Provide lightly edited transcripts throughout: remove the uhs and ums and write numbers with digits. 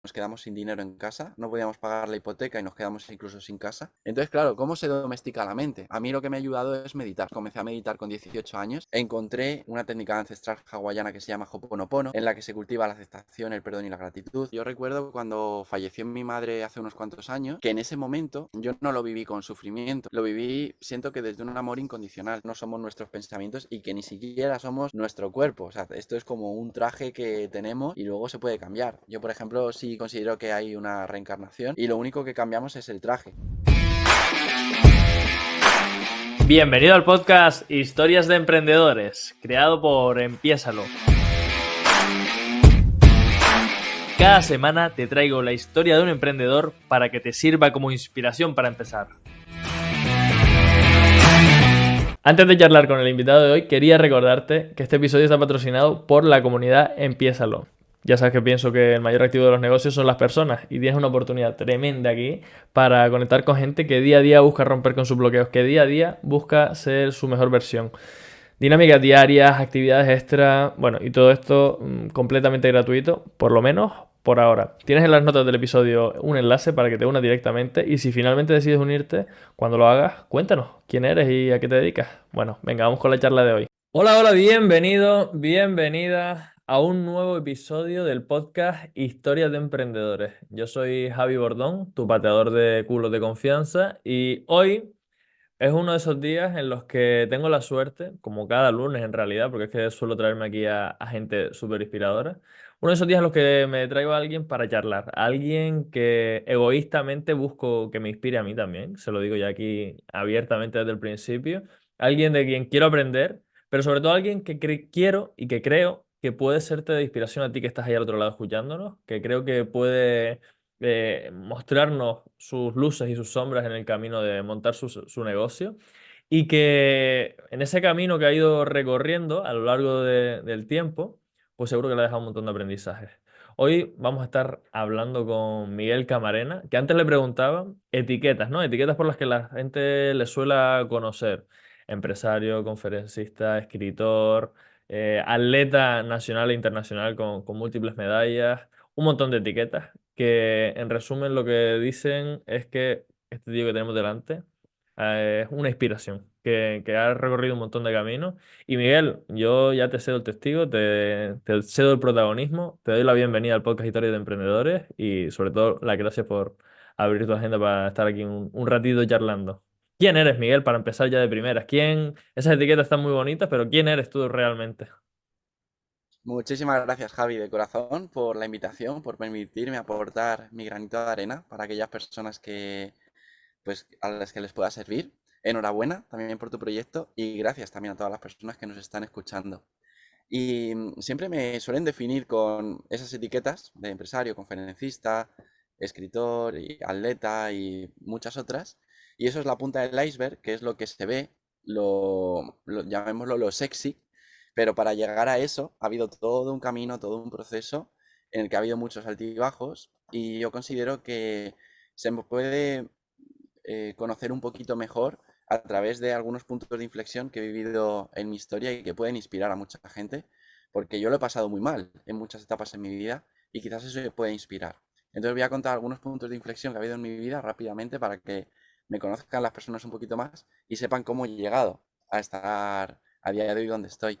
nos quedamos sin dinero en casa, no podíamos pagar la hipoteca y nos quedamos incluso sin casa. Entonces, claro, ¿cómo se domestica la mente? A mí lo que me ha ayudado es meditar. Comencé a meditar con 18 años. Encontré una técnica ancestral hawaiana que se llama Ho'oponopono, en la que se cultiva la aceptación, el perdón y la gratitud. Yo recuerdo cuando falleció mi madre hace unos cuantos años, que en ese momento yo no lo viví con sufrimiento, lo viví, siento que desde un amor incondicional. No somos nuestros pensamientos y que ni siquiera somos nuestro cuerpo. O sea, esto es como un traje que tenemos y luego se puede cambiar. Yo, por ejemplo, sí considero que hay una reencarnación y lo único que cambiamos es el traje. Bienvenido al podcast Historias de Emprendedores, creado por Empiésalo. Cada semana te traigo la historia de un emprendedor para que te sirva como inspiración para empezar. Antes de charlar con el invitado de hoy, quería recordarte que este episodio está patrocinado por la comunidad Empiésalo. Ya sabes que pienso que el mayor activo de los negocios son las personas y tienes una oportunidad tremenda aquí para conectar con gente que día a día busca romper con sus bloqueos, que día a día busca ser su mejor versión. Dinámicas diarias, actividades extra, bueno, y todo esto completamente gratuito, por lo menos por ahora. Tienes en las notas del episodio un enlace para que te unas directamente y si finalmente decides unirte, cuando lo hagas, cuéntanos quién eres y a qué te dedicas. Bueno, venga, vamos con la charla de hoy. Hola, bienvenido, bienvenida a un nuevo episodio del podcast Historias de Emprendedores. Yo soy Javi Bordón, tu pateador de culos de confianza, y hoy es uno de esos días en los que tengo la suerte, como cada lunes en realidad, porque es que suelo traerme aquí a gente súper inspiradora. Uno de esos días en los que me traigo a alguien para charlar, a alguien que egoístamente busco que me inspire a mí también, se lo digo ya aquí abiertamente desde el principio. Alguien de quien quiero aprender, pero sobre todo alguien que quiero y que creo que puede serte de inspiración a ti que estás ahí al otro lado escuchándonos, que creo que puede mostrarnos sus luces y sus sombras en el camino de montar su negocio y que en ese camino que ha ido recorriendo a lo largo del tiempo, pues seguro que le ha dejado un montón de aprendizajes. Hoy vamos a estar hablando con Miguel Camarena, que antes le preguntaba etiquetas, ¿no? Etiquetas por las que la gente le suele conocer. Empresario, conferencista, escritor, atleta nacional e internacional con múltiples medallas, un montón de etiquetas que en resumen lo que dicen es que este tío que tenemos delante es una inspiración, que ha recorrido un montón de caminos. Y Miguel, yo ya te cedo el testigo, te cedo el protagonismo, te doy la bienvenida al podcast Historia de Emprendedores y sobre todo las gracias por abrir tu agenda para estar aquí un ratito charlando. ¿Quién eres, Miguel, para empezar ya de primeras? Esas etiquetas están muy bonitas, pero ¿quién eres tú realmente? Muchísimas gracias, Javi, de corazón, por la invitación, por permitirme aportar mi granito de arena para aquellas personas que, pues, a las que les pueda servir. Enhorabuena también por tu proyecto y gracias también a todas las personas que nos están escuchando. Y siempre me suelen definir con esas etiquetas de empresario, conferencista, escritor y atleta y muchas otras. Y eso es la punta del iceberg, que es lo que se ve, llamémoslo lo sexy, pero para llegar a eso ha habido todo un camino, todo un proceso en el que ha habido muchos altibajos y yo considero que se me puede conocer un poquito mejor a través de algunos puntos de inflexión que he vivido en mi historia y que pueden inspirar a mucha gente, porque yo lo he pasado muy mal en muchas etapas en mi vida y quizás eso me puede inspirar. Entonces voy a contar algunos puntos de inflexión que ha habido en mi vida rápidamente para que me conozcan las personas un poquito más y sepan cómo he llegado a estar a día de hoy donde estoy.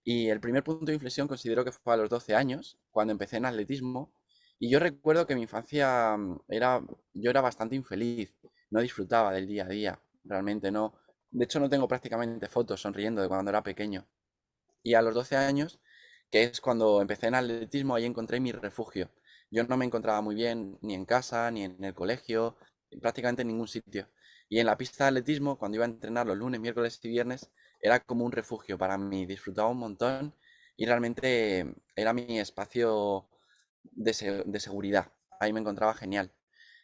Y el primer punto de inflexión considero que fue a los 12 años, cuando empecé en atletismo. Y yo recuerdo que mi infancia yo era bastante infeliz, no disfrutaba del día a día, realmente no. De hecho, no tengo prácticamente fotos sonriendo de cuando era pequeño. Y a los 12 años, que es cuando empecé en atletismo, ahí encontré mi refugio. Yo no me encontraba muy bien ni en casa, ni en el colegio, prácticamente en ningún sitio. Y en la pista de atletismo, cuando iba a entrenar los lunes, miércoles y viernes, era como un refugio para mí. Disfrutaba un montón y realmente era mi espacio de seguridad. Ahí me encontraba genial.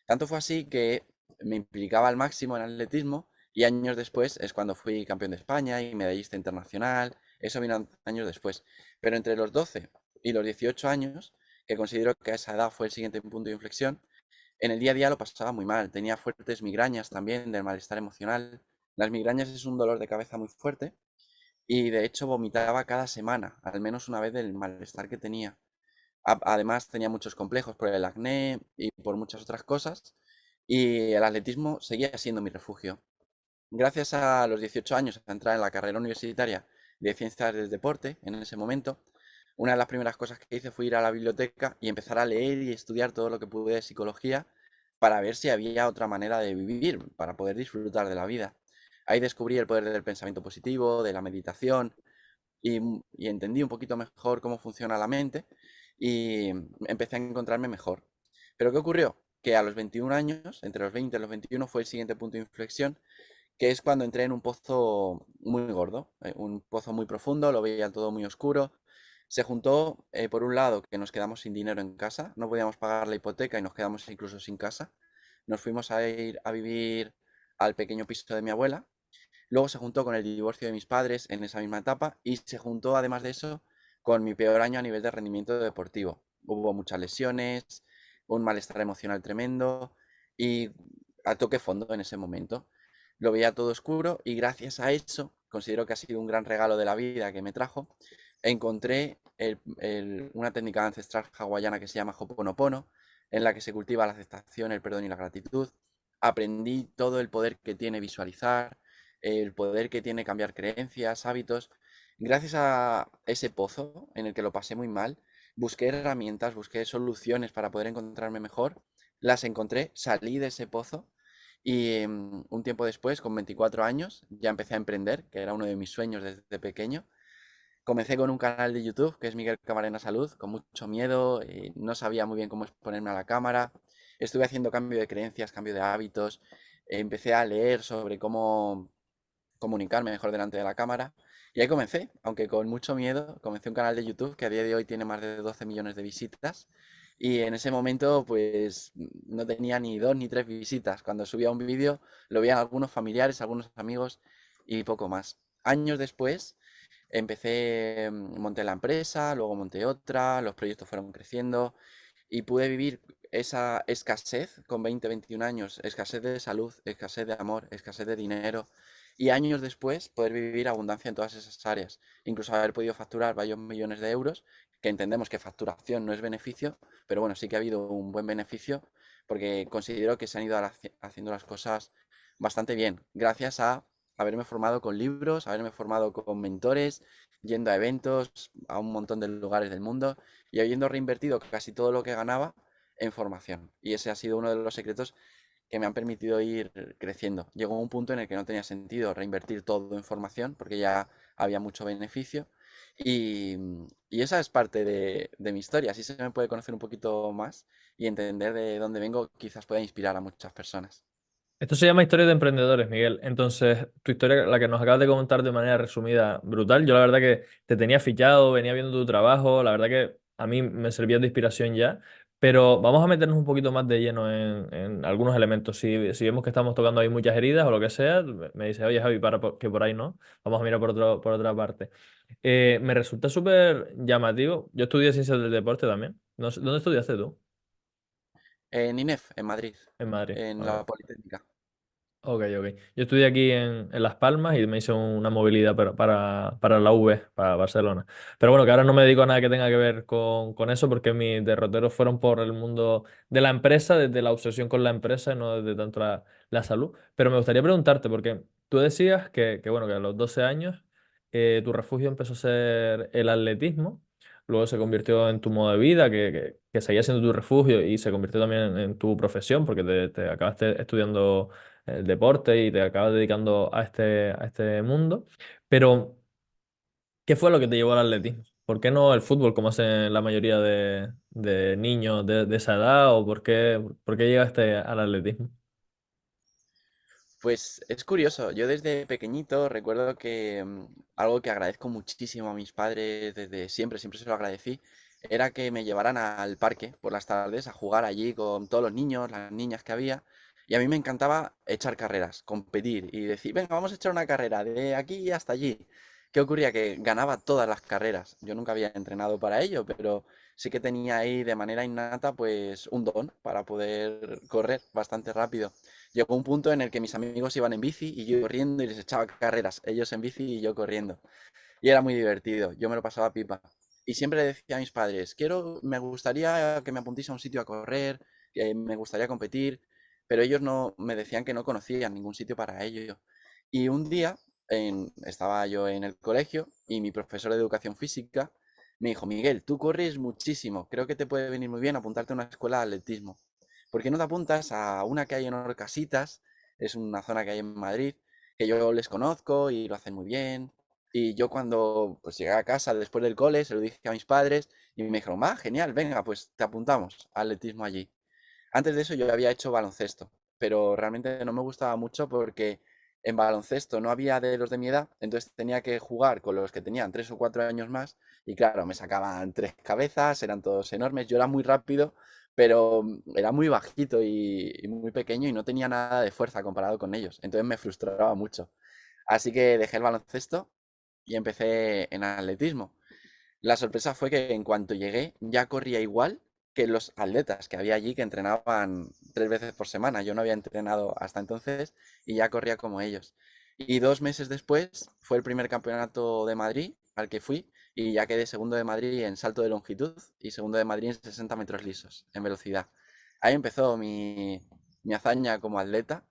Tanto fue así que me implicaba al máximo en atletismo y años después es cuando fui campeón de España y medallista internacional. Eso vino años después. Pero entre los 12 y los 18 años, que considero que a esa edad fue el siguiente punto de inflexión, en el día a día lo pasaba muy mal. Tenía fuertes migrañas también del malestar emocional. Las migrañas es un dolor de cabeza muy fuerte y de hecho vomitaba cada semana, al menos una vez del malestar que tenía. Además tenía muchos complejos por el acné y por muchas otras cosas, y el atletismo seguía siendo mi refugio. Gracias a los 18 años a entrar en la carrera universitaria de Ciencias del Deporte, en ese momento, una de las primeras cosas que hice fue ir a la biblioteca y empezar a leer y estudiar todo lo que pude de psicología para ver si había otra manera de vivir, para poder disfrutar de la vida. Ahí descubrí el poder del pensamiento positivo, de la meditación y entendí un poquito mejor cómo funciona la mente y empecé a encontrarme mejor. Pero ¿qué ocurrió? Que a los 21 años, entre los 20 y los 21, fue el siguiente punto de inflexión, que es cuando entré en un pozo muy gordo, un pozo muy profundo, lo veía todo muy oscuro. Se juntó, por un lado, que nos quedamos sin dinero en casa, no podíamos pagar la hipoteca y nos quedamos incluso sin casa. Nos fuimos a ir a vivir al pequeño piso de mi abuela. Luego se juntó con el divorcio de mis padres en esa misma etapa y se juntó, además de eso, con mi peor año a nivel de rendimiento deportivo. Hubo muchas lesiones, un malestar emocional tremendo y toqué fondo en ese momento. Lo veía todo oscuro y gracias a eso, considero que ha sido un gran regalo de la vida que me trajo, encontré una técnica ancestral hawaiana que se llama Ho'oponopono, en la que se cultiva la aceptación, el perdón y la gratitud. Aprendí todo el poder que tiene visualizar, el poder que tiene cambiar creencias, hábitos. Gracias a ese pozo en el que lo pasé muy mal, busqué herramientas, busqué soluciones para poder encontrarme mejor. Las encontré, salí de ese pozo y un tiempo después, con 24 años, ya empecé a emprender, que era uno de mis sueños desde pequeño. Comencé con un canal de YouTube que es Miguel Camarena Salud, con mucho miedo, no sabía muy bien cómo exponerme a la cámara. Estuve haciendo cambio de creencias, cambio de hábitos. Empecé a leer sobre cómo comunicarme mejor delante de la cámara. Y ahí comencé, aunque con mucho miedo, comencé un canal de YouTube que a día de hoy tiene más de 12 millones de visitas. Y en ese momento, pues no tenía ni dos ni tres visitas. Cuando subía un vídeo, lo veían algunos familiares, algunos amigos y poco más. Años después, monté la empresa, luego monté otra, los proyectos fueron creciendo y pude vivir esa escasez con 20, 21 años, escasez de salud, escasez de amor, escasez de dinero, y años después poder vivir abundancia en todas esas áreas, incluso haber podido facturar varios millones de euros, que entendemos que facturación no es beneficio, pero bueno, sí que ha habido un buen beneficio porque considero que se han ido haciendo las cosas bastante bien, gracias a haberme formado con libros, haberme formado con mentores, yendo a eventos, a un montón de lugares del mundo y habiendo reinvertido casi todo lo que ganaba en formación. Y ese ha sido uno de los secretos que me han permitido ir creciendo. Llegó un punto en el que no tenía sentido reinvertir todo en formación porque ya había mucho beneficio. Y, y esa es parte de mi historia. Así se me puede conocer un poquito más y entender de dónde vengo, quizás pueda inspirar a muchas personas. Esto se llama historia de emprendedores, Miguel. Entonces, tu historia, la que nos acabas de contar de manera resumida, brutal. Yo la verdad que te tenía fichado, venía viendo tu trabajo, la verdad que a mí me servía de inspiración ya, pero vamos a meternos un poquito más de lleno en algunos elementos. Si vemos que estamos tocando ahí muchas heridas o lo que sea, me dice, oye Javi, que por ahí no, vamos a mirar por otra parte. Me resulta súper llamativo. Yo estudié ciencias del deporte también. No sé, ¿dónde estudiaste tú? En INEF, en Madrid, En Madrid. en Ok. la Politécnica. Ok, ok. Yo estudié aquí en Las Palmas y me hice una movilidad para la UV, para Barcelona. Pero bueno, que ahora no me dedico a nada que tenga que ver con eso porque mis derroteros fueron por el mundo de la empresa, desde la obsesión con la empresa y no desde tanto la salud. Pero me gustaría preguntarte, porque tú decías bueno, que a los 12 años tu refugio empezó a ser el atletismo, luego se convirtió en tu modo de vida, que seguía siendo tu refugio y se convirtió también en tu profesión porque te acabaste estudiando el deporte y te acabas dedicando a este mundo. Pero, ¿qué fue lo que te llevó al atletismo? ¿Por qué no el fútbol como hacen la mayoría de niños de esa edad? ¿O por qué llegaste al atletismo? Pues es curioso, yo desde pequeñito recuerdo que algo que agradezco muchísimo a mis padres desde siempre, siempre se lo agradecí, era que me llevaran al parque por las tardes a jugar allí con todos los niños, las niñas que había, y a mí me encantaba echar carreras, competir y decir, venga, vamos a echar una carrera de aquí hasta allí. ¿Qué ocurría? Que ganaba todas las carreras. Yo nunca había entrenado para ello, pero sí que tenía ahí de manera innata pues un don para poder correr bastante rápido. Llegó un punto en el que mis amigos iban en bici y yo corriendo y les echaba carreras, ellos en bici y yo corriendo. Y era muy divertido, yo me lo pasaba pipa. Y siempre le decía a mis padres, me gustaría que me apuntéis a un sitio a correr, que me gustaría competir, pero ellos no me decían que no conocían ningún sitio para ello. Y un día estaba yo en el colegio y mi profesor de educación física me dijo, Miguel, tú corres muchísimo, creo que te puede venir muy bien apuntarte a una escuela de atletismo. ¿Por qué no te apuntas a una que hay en Orcasitas? Es una zona que hay en Madrid, que yo les conozco y lo hacen muy bien. Y yo cuando pues llegué a casa después del cole, se lo dije a mis padres y me dijeron, va, genial, venga, pues te apuntamos a atletismo allí. Antes de eso yo había hecho baloncesto, pero realmente no me gustaba mucho porque en baloncesto no había de los de mi edad, entonces tenía que jugar con los que tenían 3 o 4 años más y claro, me sacaban tres cabezas, eran todos enormes, yo era muy rápido, pero era muy bajito y muy pequeño y no tenía nada de fuerza comparado con ellos, entonces me frustraba mucho. Así que dejé el baloncesto y empecé en atletismo. La sorpresa fue que en cuanto llegué ya corría igual que los atletas que había allí que entrenaban 3 veces por semana. Yo no había entrenado hasta entonces y ya corría como ellos. Y 2 meses después fue el primer campeonato de Madrid al que fui y ya quedé segundo de Madrid en salto de longitud y segundo de Madrid en 60 metros lisos, en velocidad. Ahí empezó mi hazaña como atleta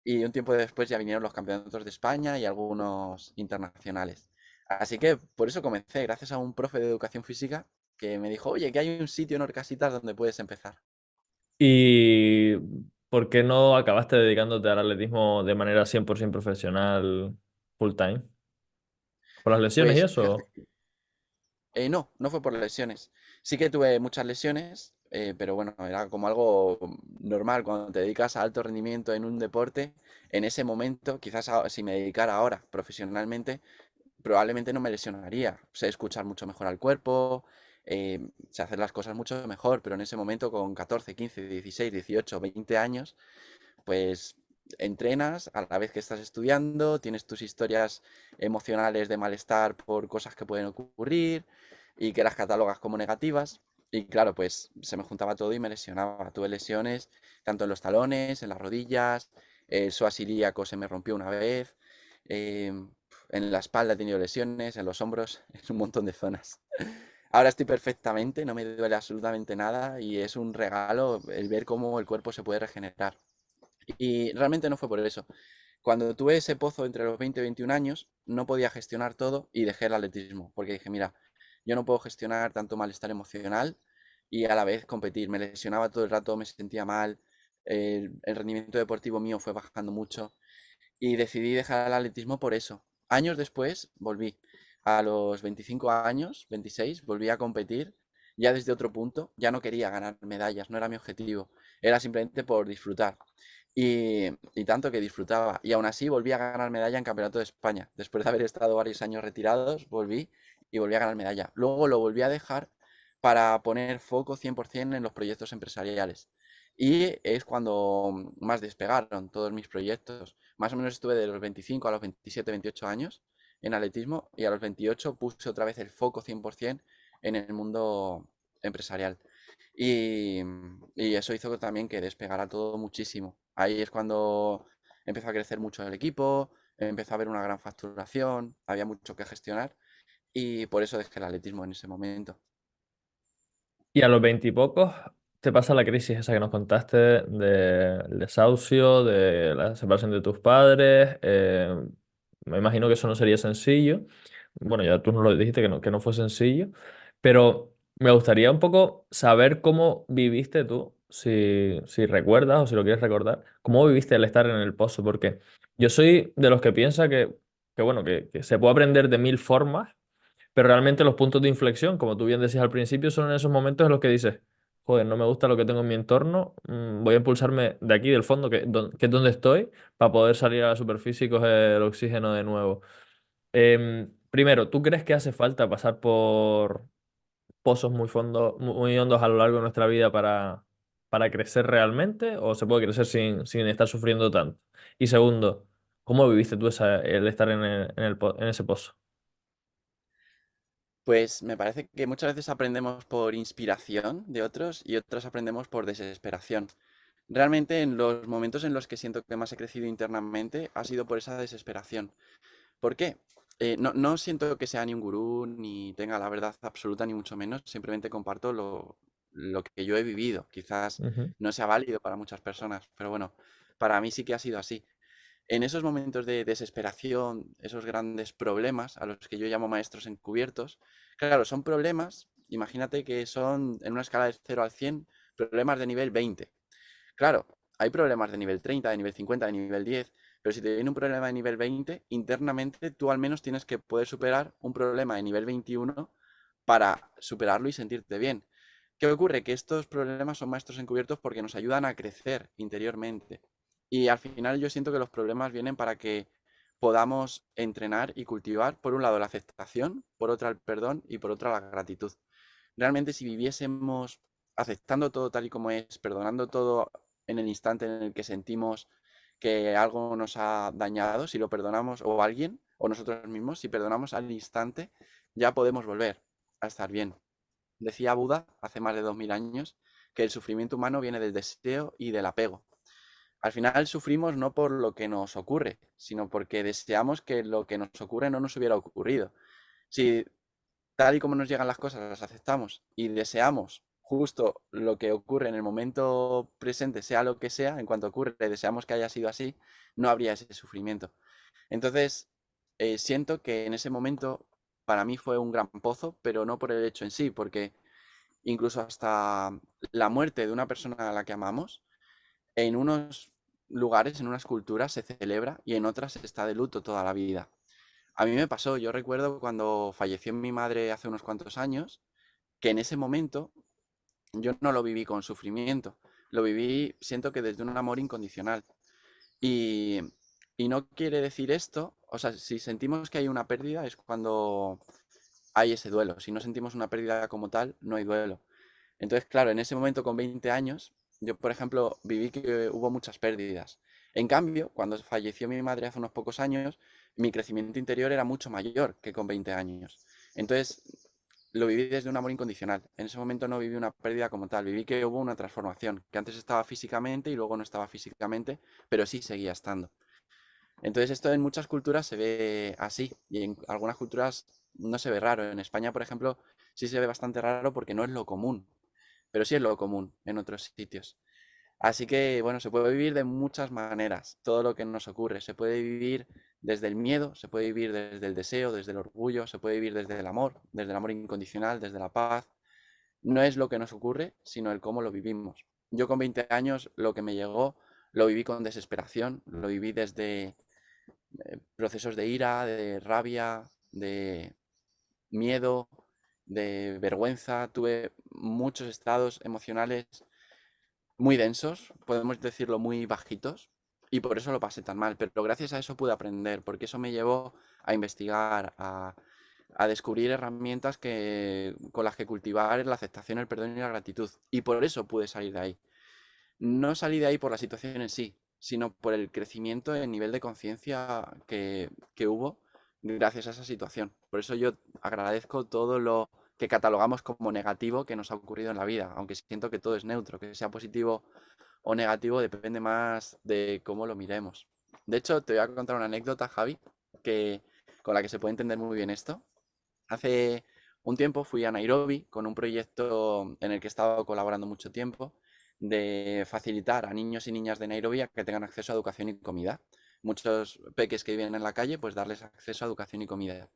y un tiempo después ya vinieron los campeonatos de España y algunos internacionales. Así que por eso comencé, gracias a un profe de educación física que me dijo, oye, que hay un sitio en Orcasitas donde puedes empezar. ¿Y por qué no acabaste dedicándote al atletismo de manera 100% profesional, full time? ¿Por las lesiones y Pues fíjate, eso? no, no fue por lesiones. Sí que tuve muchas lesiones, pero bueno, era como algo normal cuando te dedicas a alto rendimiento en un deporte. En ese momento, quizás si me dedicara ahora profesionalmente, probablemente no me lesionaría. Sé escuchar mucho mejor al cuerpo, sé hacer las cosas mucho mejor, pero en ese momento con 14, 15, 16, 18, 20 años, pues entrenas a la vez que estás estudiando, tienes tus historias emocionales de malestar por cosas que pueden ocurrir y que las catalogas como negativas. Y claro, pues se me juntaba todo y me lesionaba. Tuve lesiones tanto en los talones, en las rodillas, el psoas ilíaco se me rompió una vez, eh, en la espalda he tenido lesiones, en los hombros, en un montón de zonas. Ahora estoy perfectamente, no me duele absolutamente nada y es un regalo el ver cómo el cuerpo se puede regenerar. Y realmente no fue por eso. Cuando tuve ese pozo entre los 20 y 21 años, no podía gestionar todo y dejé el atletismo, porque dije, mira, yo no puedo gestionar tanto malestar emocional y a la vez competir. Me lesionaba todo el rato, me sentía mal, el rendimiento deportivo mío fue bajando mucho y decidí dejar el atletismo por eso. Años después volví. A los 25 años, 26, volví a competir ya desde otro punto. Ya no quería ganar medallas, no era mi objetivo. Era simplemente por disfrutar. Y tanto que disfrutaba. Y aún así volví a ganar medalla en Campeonato de España. Después de haber estado varios años retirados, volví y volví a ganar medalla. Luego lo volví a dejar para poner foco 100% en los proyectos empresariales. Y es cuando más despegaron todos mis proyectos. Más o menos estuve de los 25 a los 27, 28 años en atletismo y a los 28 puse otra vez el foco 100% en el mundo empresarial. Y, y eso hizo también que despegara todo muchísimo. Ahí es cuando empezó a crecer mucho el equipo, empezó a haber una gran facturación, había mucho que gestionar y por eso dejé el atletismo en ese momento. Y a los 20 y pocos te pasa la crisis esa que nos contaste del desahucio, de la separación de tus padres. Me imagino que eso no sería sencillo. Bueno, ya tú nos lo dijiste que no fue sencillo, pero me gustaría un poco saber cómo viviste tú, si recuerdas o si lo quieres recordar, cómo viviste el estar en el pozo, porque yo soy de los que piensa que bueno, que se puede aprender de mil formas, pero realmente los puntos de inflexión, como tú bien decías al principio, son en esos momentos en los que dices, joder, no me gusta lo que tengo en mi entorno, voy a impulsarme de aquí, del fondo, que es donde estoy, para poder salir a la superficie y coger el oxígeno de nuevo. Primero, ¿tú crees que hace falta pasar por pozos muy hondos a lo largo de nuestra vida para crecer realmente? ¿O se puede crecer sin estar sufriendo tanto? Y segundo, ¿cómo viviste tú el estar en ese pozo? Pues me parece que muchas veces aprendemos por inspiración de otros y otras aprendemos por desesperación. Realmente en los momentos en los que siento que más he crecido internamente ha sido por esa desesperación. ¿Por qué? no siento que sea ni un gurú, ni tenga la verdad absoluta, ni mucho menos. Simplemente comparto lo que yo he vivido. Quizás Ujú. no sea válido para muchas personas, pero bueno, para mí sí que ha sido así. En esos momentos de desesperación, esos grandes problemas a los que yo llamo maestros encubiertos, claro, son problemas, imagínate que son en una escala de 0 al 100 problemas de nivel 20. Claro, hay problemas de nivel 30, de nivel 50, de nivel 10, pero si te viene un problema de nivel 20, internamente tú al menos tienes que poder superar un problema de nivel 21 para superarlo y sentirte bien. ¿Qué ocurre? Que estos problemas son maestros encubiertos porque nos ayudan a crecer interiormente. Y al final yo siento que los problemas vienen para que podamos entrenar y cultivar, por un lado, la aceptación, por otra, el perdón y por otra, la gratitud. Realmente, si viviésemos aceptando todo tal y como es, perdonando todo en el instante en el que sentimos que algo nos ha dañado, si lo perdonamos o alguien o nosotros mismos, si perdonamos al instante, ya podemos volver a estar bien. Decía Buda hace más de 2000 años que el sufrimiento humano viene del deseo y del apego. Al final sufrimos no por lo que nos ocurre, sino porque deseamos que lo que nos ocurre no nos hubiera ocurrido. Si tal y como nos llegan las cosas las aceptamos y deseamos justo lo que ocurre en el momento presente, sea lo que sea, en cuanto ocurre, deseamos que haya sido así, no habría ese sufrimiento. Entonces, siento que en ese momento para mí fue un gran pozo, pero no por el hecho en sí, porque incluso hasta la muerte de una persona a la que amamos, en unos lugares, en unas culturas se celebra y en otras está de luto toda la vida. A mí me pasó, yo recuerdo cuando falleció mi madre hace unos cuantos años, que en ese momento yo no lo viví con sufrimiento, lo viví, siento que desde un amor incondicional. Y, y no quiere decir esto, o sea, si sentimos que hay una pérdida es cuando hay ese duelo. Si no sentimos una pérdida como tal, no hay duelo. Entonces, claro, en ese momento con 20 años, yo, por ejemplo, viví que hubo muchas pérdidas. En cambio, cuando falleció mi madre hace unos pocos años, mi crecimiento interior era mucho mayor que con 20 años. Entonces, lo viví desde un amor incondicional. En ese momento no viví una pérdida como tal, viví que hubo una transformación, que antes estaba físicamente y luego no estaba físicamente, pero sí seguía estando. Entonces esto en muchas culturas se ve así y en algunas culturas no se ve raro. En España, por ejemplo, sí se ve bastante raro porque no es lo común, pero sí es lo común en otros sitios. Así que, bueno, se puede vivir de muchas maneras, todo lo que nos ocurre. Se puede vivir desde el miedo, se puede vivir desde el deseo, desde el orgullo, se puede vivir desde el amor incondicional, desde la paz. No es lo que nos ocurre, sino el cómo lo vivimos. Yo con 20 años lo que me llegó lo viví con desesperación, lo viví desde procesos de ira, de rabia, de miedo, de vergüenza. Tuve muchos estados emocionales muy densos, podemos decirlo muy bajitos, y por eso lo pasé tan mal. Pero gracias a eso pude aprender, porque eso me llevó a investigar, a descubrir herramientas con las que cultivar la aceptación, el perdón y la gratitud. Y por eso pude salir de ahí. No salí de ahí por la situación en sí, sino por el crecimiento en nivel de conciencia que hubo gracias a esa situación. Por eso yo agradezco todo lo que catalogamos como negativo que nos ha ocurrido en la vida, aunque siento que todo es neutro, que sea positivo o negativo depende más de cómo lo miremos. De hecho, te voy a contar una anécdota, Javi, que, con la que se puede entender muy bien esto. Hace un tiempo fui a Nairobi con un proyecto en el que he estado colaborando mucho tiempo de facilitar a niños y niñas de Nairobi a que tengan acceso a educación y comida. Muchos peques que viven en la calle, pues darles acceso a educación y comida.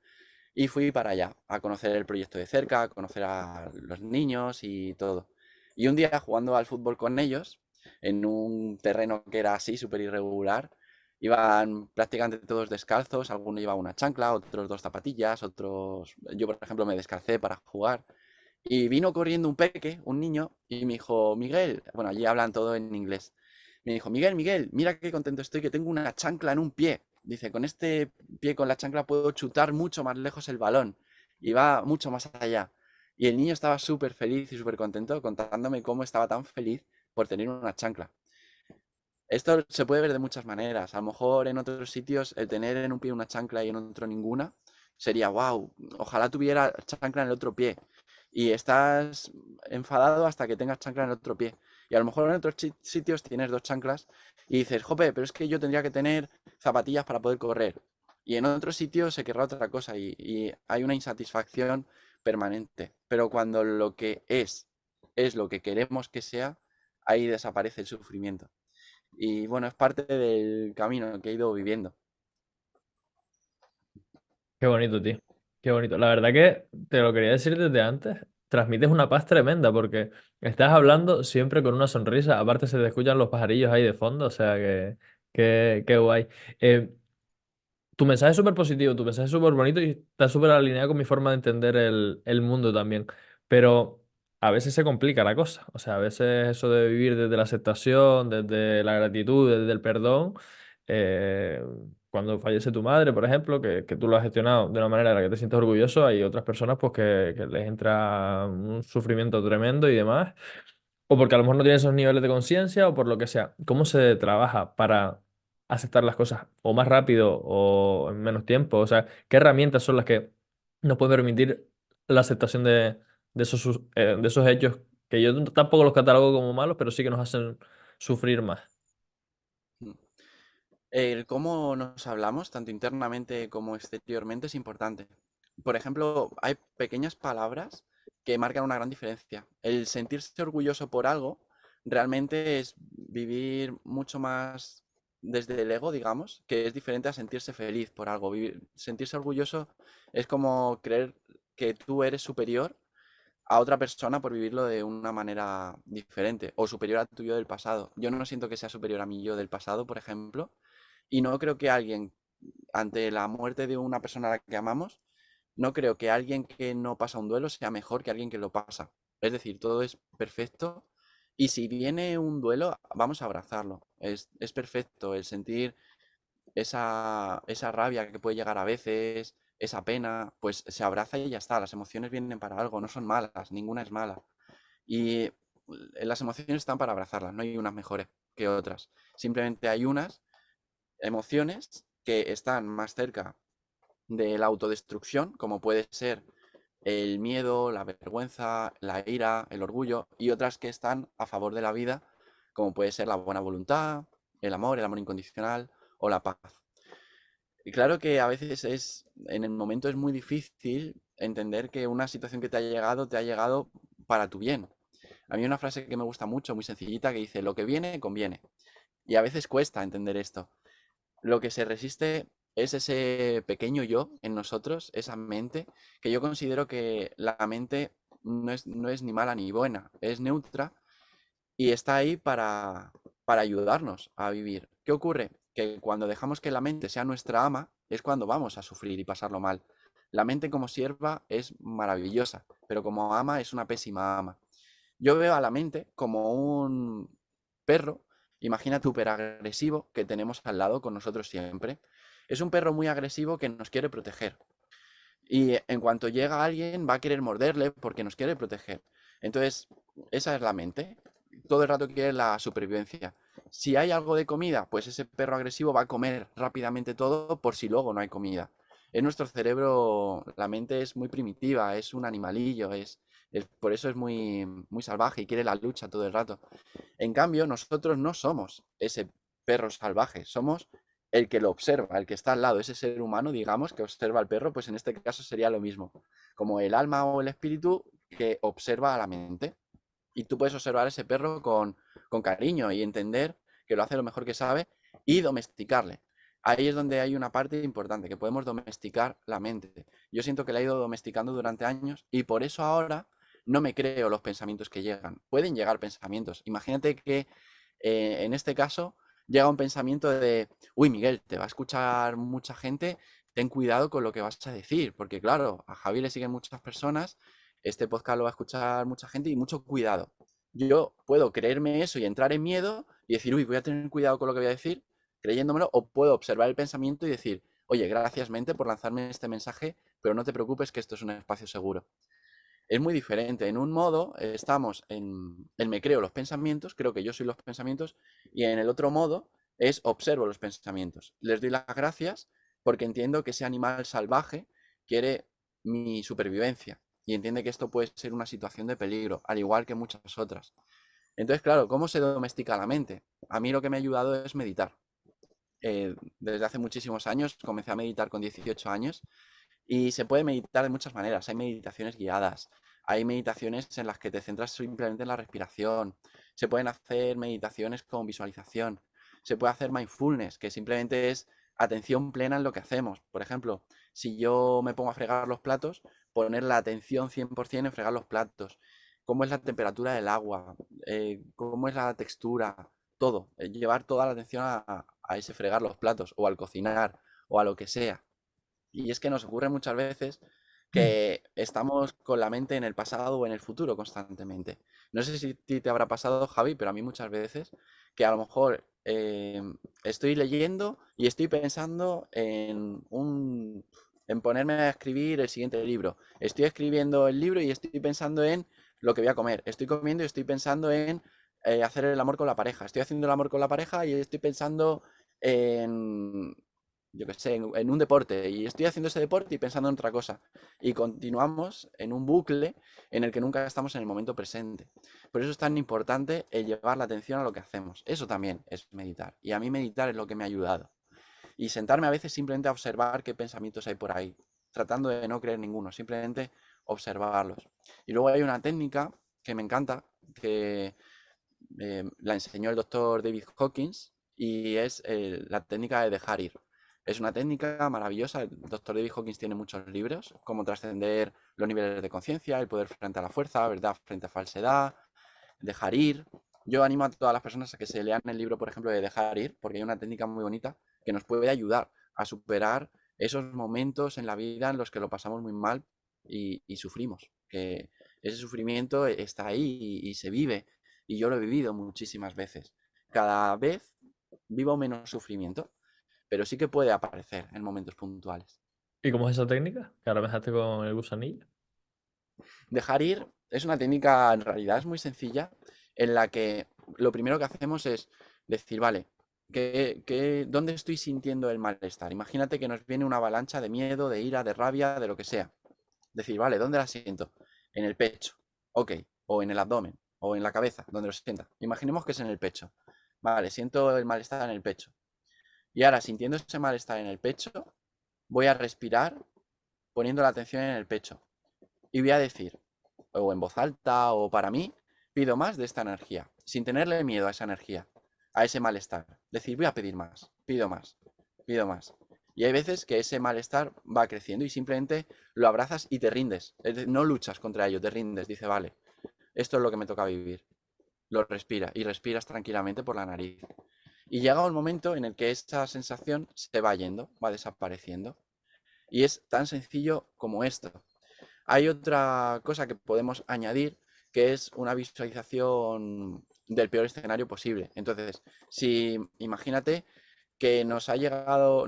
Y fui para allá, a conocer el proyecto de cerca, a conocer a los niños y todo. Y un día jugando al fútbol con ellos, en un terreno que era así, súper irregular, iban prácticamente todos descalzos, alguno llevaba una chancla, otros dos zapatillas, otros... Yo, por ejemplo, me descalcé para jugar. Y vino corriendo un peque, un niño, y me dijo, Miguel, bueno, allí hablan todo en inglés. Me dijo, Miguel, Miguel, mira qué contento estoy que tengo una chancla en un pie. Dice, con este pie, con la chancla, puedo chutar mucho más lejos el balón. Y va mucho más allá. Y el niño estaba súper feliz y súper contento contándome cómo estaba tan feliz por tener una chancla. Esto se puede ver de muchas maneras. A lo mejor en otros sitios el tener en un pie una chancla y en otro ninguna sería, wow, ojalá tuviera chancla en el otro pie. Y estás enfadado hasta que tengas chancla en el otro pie. Y a lo mejor en otros sitios tienes dos chanclas y dices, jope, pero es que yo tendría que tener zapatillas para poder correr. y en otro sitio se querrá otra cosa y hay una insatisfacción permanente. Pero cuando lo que es lo que queremos que sea, ahí desaparece el sufrimiento. Y bueno, es parte del camino que he ido viviendo. Qué bonito, tío. Qué bonito. La verdad que te lo quería decir desde antes. Transmites una paz tremenda porque estás hablando siempre con una sonrisa. Aparte se te escuchan los pajarillos ahí de fondo, o sea que guay. Eh, Tu mensaje es súper positivo, tu mensaje es súper bonito y está súper alineado con mi forma de entender el mundo también. Pero a veces se complica la cosa. O sea, a veces eso de vivir desde la aceptación, desde la gratitud, desde el perdón. eh, Cuando fallece tu madre, por ejemplo, que tú lo has gestionado de una manera de la que te sientes orgulloso, hay otras personas pues que les entra un sufrimiento tremendo y demás. O porque a lo mejor no tienen esos niveles de conciencia o por lo que sea. ¿Cómo se trabaja para aceptar las cosas o más rápido o en menos tiempo? O sea, ¿qué herramientas son las que nos pueden permitir la aceptación de esos hechos que yo tampoco los catalogo como malos, pero sí que nos hacen sufrir más? El cómo nos hablamos, tanto internamente como exteriormente, es importante. Por ejemplo, hay pequeñas palabras que marcan una gran diferencia. El sentirse orgulloso por algo realmente es vivir mucho más desde el ego, digamos, que es diferente a sentirse feliz por algo. Sentirse orgulloso es como creer que tú eres superior a otra persona por vivirlo de una manera diferente o superior a tu yo del pasado. Yo no siento que sea superior a mi yo del pasado, por ejemplo, y no creo que alguien, ante la muerte de una persona a la que amamos, no creo que alguien que no pasa un duelo sea mejor que alguien que lo pasa. Es decir, todo es perfecto y si viene un duelo, vamos a abrazarlo. Es perfecto el sentir esa rabia que puede llegar a veces, esa pena, pues se abraza y ya está. Las emociones vienen para algo, no son malas, ninguna es mala. Y las emociones están para abrazarlas, no hay unas mejores que otras. Simplemente hay unas emociones que están más cerca de la autodestrucción, como puede ser el miedo, la vergüenza, la ira, el orgullo, y otras que están a favor de la vida, como puede ser la buena voluntad, el amor incondicional o la paz. Y claro que a veces en el momento es muy difícil entender que una situación que te ha llegado para tu bien. A mí hay una frase que me gusta mucho, muy sencillita, que dice, lo que viene, conviene. Y a veces cuesta entender esto. Lo que se resiste es ese pequeño yo en nosotros, esa mente, que yo considero que la mente no es ni mala ni buena, es neutra y está ahí para ayudarnos a vivir. ¿Qué ocurre? Que cuando dejamos que la mente sea nuestra ama, es cuando vamos a sufrir y pasarlo mal. La mente como sierva es maravillosa, pero como ama es una pésima ama. Yo veo a la mente como un perro, imagínate, súper agresivo que tenemos al lado con nosotros siempre. Es un perro muy agresivo que nos quiere proteger. Y en cuanto llega alguien va a querer morderle porque nos quiere proteger. Entonces, esa es la mente. Todo el rato quiere la supervivencia. Si hay algo de comida, pues ese perro agresivo va a comer rápidamente todo por si luego no hay comida. En nuestro cerebro la mente es muy primitiva, es un animalillo, por eso es muy salvaje y quiere la lucha todo el rato. En cambio, nosotros no somos ese perro salvaje, somos el que lo observa, el que está al lado, ese ser humano, digamos, que observa al perro, pues en este caso sería lo mismo, como el alma o el espíritu que observa a la mente. Y tú puedes observar a ese perro con cariño y entender que lo hace lo mejor que sabe y domesticarle. Ahí es donde hay una parte importante, que podemos domesticar la mente. Yo siento que la he ido domesticando durante años y por eso ahora no me creo los pensamientos que llegan. Pueden llegar pensamientos. Imagínate que en este caso llega un pensamiento de, uy, Miguel, te va a escuchar mucha gente, ten cuidado con lo que vas a decir, porque claro, a Javi le siguen muchas personas, este podcast lo va a escuchar mucha gente y mucho cuidado. Yo puedo creerme eso y entrar en miedo y decir, uy, voy a tener cuidado con lo que voy a decir, creyéndomelo, o puedo observar el pensamiento y decir, oye, gracias mente por lanzarme este mensaje, pero no te preocupes que esto es un espacio seguro. Es muy diferente. En un modo estamos en me creo los pensamientos, creo que yo soy los pensamientos, y en el otro modo es observo los pensamientos. Les doy las gracias porque entiendo que ese animal salvaje quiere mi supervivencia y entiende que esto puede ser una situación de peligro, al igual que muchas otras. Entonces, claro, ¿cómo se domestica la mente? A mí lo que me ha ayudado es meditar. desde hace muchísimos años, comencé a meditar con 18 años y se puede meditar de muchas maneras. Hay meditaciones guiadas, hay meditaciones en las que te centras simplemente en la respiración, se pueden hacer meditaciones con visualización, se puede hacer mindfulness, que simplemente es atención plena en lo que hacemos. Por ejemplo, si yo me pongo a fregar los platos, poner la atención 100% en fregar los platos. Cómo es la temperatura del agua, cómo es la textura, todo. Llevar toda la atención a ese fregar los platos o al cocinar o a lo que sea. Y es que nos ocurre muchas veces que estamos con la mente en el pasado o en el futuro constantemente. No sé si a ti te habrá pasado, Javi, pero a mí muchas veces que a lo mejor estoy leyendo y estoy pensando en ponerme a escribir el siguiente libro. Estoy escribiendo el libro y estoy pensando en lo que voy a comer. Estoy comiendo y estoy pensando en hacer el amor con la pareja. Estoy haciendo el amor con la pareja y estoy pensando en, yo qué sé, en un deporte y estoy haciendo ese deporte y pensando en otra cosa. Y continuamos en un bucle en el que nunca estamos en el momento presente. Por eso es tan importante el llevar la atención a lo que hacemos. Eso también es meditar. Y a mí meditar es lo que me ha ayudado. Y sentarme a veces simplemente a observar qué pensamientos hay por ahí, tratando de no creer ninguno, simplemente observarlos. Y luego hay una técnica que me encanta, que la enseñó el doctor David Hawkins y es la técnica de dejar ir. Es una técnica maravillosa. El doctor David Hawkins tiene muchos libros, como trascender los niveles de conciencia, el poder frente a la fuerza, verdad frente a falsedad, dejar ir. Yo animo a todas las personas a que se lean el libro, por ejemplo, de dejar ir, porque hay una técnica muy bonita que nos puede ayudar a superar esos momentos en la vida en los que lo pasamos muy mal y sufrimos. Que ese sufrimiento está ahí y se vive. Y yo lo he vivido muchísimas veces. Cada vez vivo menos sufrimiento, pero sí que puede aparecer en momentos puntuales. ¿Y cómo es esa técnica? Que ahora me dejaste con el gusanillo. Dejar ir es una técnica, en realidad es muy sencilla, en la que lo primero que hacemos es decir, vale, ¿dónde estoy sintiendo el malestar? Imagínate que nos viene una avalancha de miedo, de ira, de rabia, de lo que sea. Decir, vale, ¿dónde la siento? En el pecho, ok, o en el abdomen, o en la cabeza, donde lo sienta. Imaginemos que es en el pecho. Vale, siento el malestar en el pecho. Y ahora, sintiendo ese malestar en el pecho, voy a respirar poniendo la atención en el pecho. Y voy a decir, o en voz alta o para mí, pido más de esta energía, sin tenerle miedo a esa energía, a ese malestar. Decir, voy a pedir más, pido más, pido más. Y hay veces que ese malestar va creciendo y simplemente lo abrazas y te rindes. No luchas contra ello, te rindes. Dice, vale, esto es lo que me toca vivir. Lo respira y respiras tranquilamente por la nariz. Y llega un momento en el que esa sensación se va yendo, va desapareciendo. Y es tan sencillo como esto. Hay otra cosa que podemos añadir, que es una visualización del peor escenario posible. Entonces, si imagínate que nos ha llamado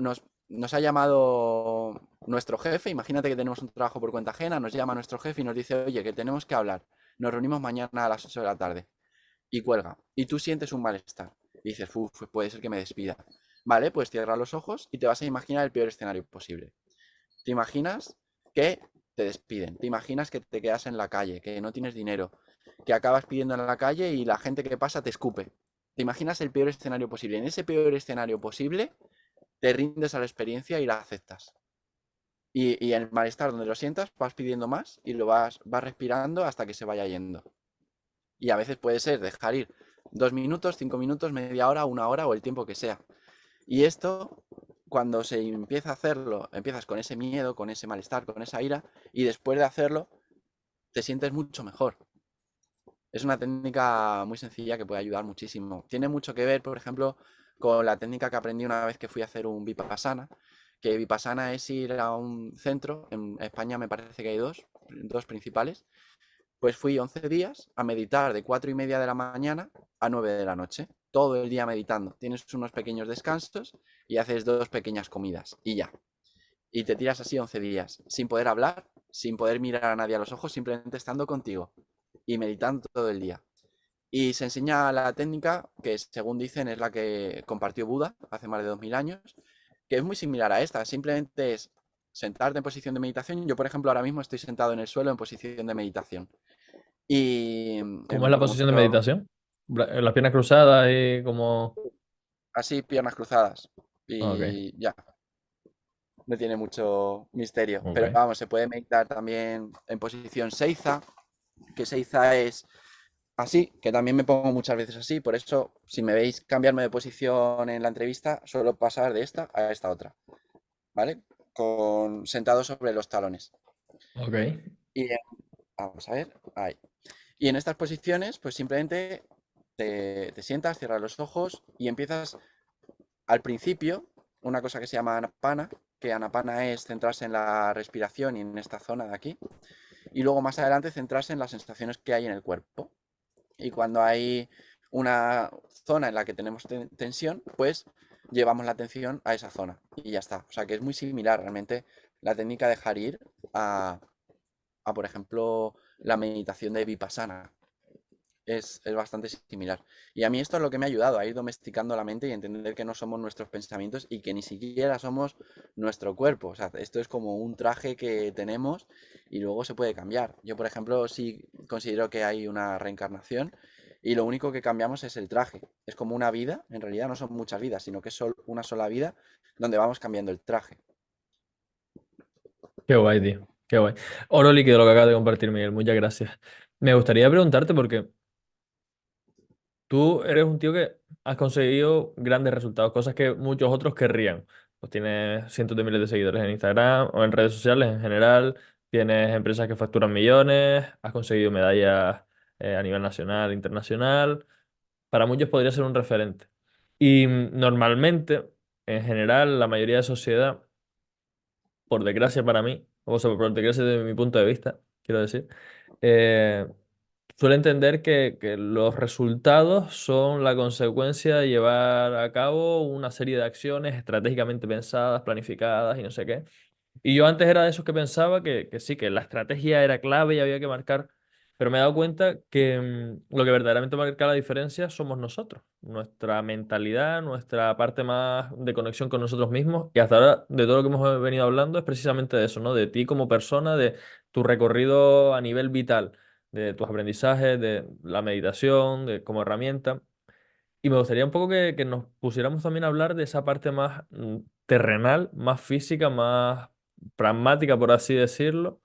nuestro jefe, imagínate que tenemos un trabajo por cuenta ajena, nos llama nuestro jefe y nos dice, oye, que tenemos que hablar, nos reunimos mañana a las 8 de la tarde y cuelga. Y tú sientes un malestar y dices, uff, puede ser que me despida. Vale, pues cierra los ojos y te vas a imaginar el peor escenario posible. Te imaginas que te despiden, te imaginas que te quedas en la calle, que no tienes dinero, que acabas pidiendo en la calle y la gente que pasa te escupe. Te imaginas el peor escenario posible. En ese peor escenario posible, te rindes a la experiencia y la aceptas. Y en el malestar donde lo sientas, vas pidiendo más y vas respirando hasta que se vaya yendo. Y a veces puede ser dejar ir 2 minutos, 5 minutos, media hora, una hora o el tiempo que sea. Y esto, cuando se empieza a hacerlo, empiezas con ese miedo, con ese malestar, con esa ira, y después de hacerlo, te sientes mucho mejor. Es una técnica muy sencilla que puede ayudar muchísimo. Tiene mucho que ver, por ejemplo, con la técnica que aprendí una vez que fui a hacer un Vipassana, que Vipassana es ir a un centro, en España me parece que hay dos principales, pues fui 11 días a meditar de 4:30 de la mañana a 9 de la noche, todo el día meditando. Tienes unos pequeños descansos y haces dos pequeñas comidas y ya. Y te tiras así 11 días, sin poder hablar, sin poder mirar a nadie a los ojos, simplemente estando contigo y meditando todo el día. Y se enseña la técnica que, según dicen, es la que compartió Buda hace más de 2000 años, que es muy similar a esta. Simplemente es sentarte en posición de meditación. Yo, por ejemplo, ahora mismo estoy sentado en el suelo en posición de meditación. Y ¿Cómo es la como posición de meditación? Las piernas cruzadas y como... así, piernas cruzadas. Ok, y ya, no tiene mucho misterio. Pero ok. vamos, se puede meditar también en posición Seiza, que Seiza es así, que también me pongo muchas veces así, por eso si me veis cambiarme de posición en la entrevista, suelo pasar de esta a esta otra, ¿vale? Sentado sobre los talones. Ok. Y vamos a ver, ahí. Y en estas posiciones, pues simplemente te sientas, cierras los ojos y empiezas al principio una cosa que se llama anapana, que anapana es centrarse en la respiración y en esta zona de aquí, y luego más adelante centrarse en las sensaciones que hay en el cuerpo. Y cuando hay una zona en la que tenemos tensión, pues llevamos la atención a esa zona y ya está. O sea que es muy similar realmente la técnica de dejar ir por ejemplo, la meditación de Vipassana. Es bastante similar. Y a mí esto es lo que me ha ayudado a ir domesticando la mente y entender que no somos nuestros pensamientos y que ni siquiera somos nuestro cuerpo. O sea, esto es como un traje que tenemos y luego se puede cambiar. Yo, por ejemplo, sí considero que hay una reencarnación y lo único que cambiamos es el traje. Es como una vida, en realidad no son muchas vidas, sino que es una sola vida donde vamos cambiando el traje. Qué guay, tío. Qué guay. Oro líquido lo que acabas de compartir, Miguel. Muchas gracias. Me gustaría preguntarte porque tú eres un tío que has conseguido grandes resultados, cosas que muchos otros querrían. Pues tienes cientos de miles de seguidores en Instagram o en redes sociales en general, tienes empresas que facturan millones, has conseguido medallas a nivel nacional, internacional. Para muchos podría ser un referente. Y normalmente, en general, la mayoría de sociedad, por desgracia para mí, o sea, por desgracia desde mi punto de vista, quiero decir, eh, suele entender que los resultados son la consecuencia de llevar a cabo una serie de acciones estratégicamente pensadas, planificadas y no sé qué. Y yo antes era de esos que pensaba que sí, que la estrategia era clave y había que marcar, pero me he dado cuenta que lo que verdaderamente marca la diferencia somos nosotros, nuestra mentalidad, nuestra parte más de conexión con nosotros mismos. Y hasta ahora, de todo lo que hemos venido hablando, es precisamente de eso, ¿no? De ti como persona, de tu recorrido a nivel vital, de tus aprendizajes, de la meditación, de como herramienta. Y me gustaría un poco que nos pusiéramos también a hablar de esa parte más terrenal, más física, más pragmática, por así decirlo,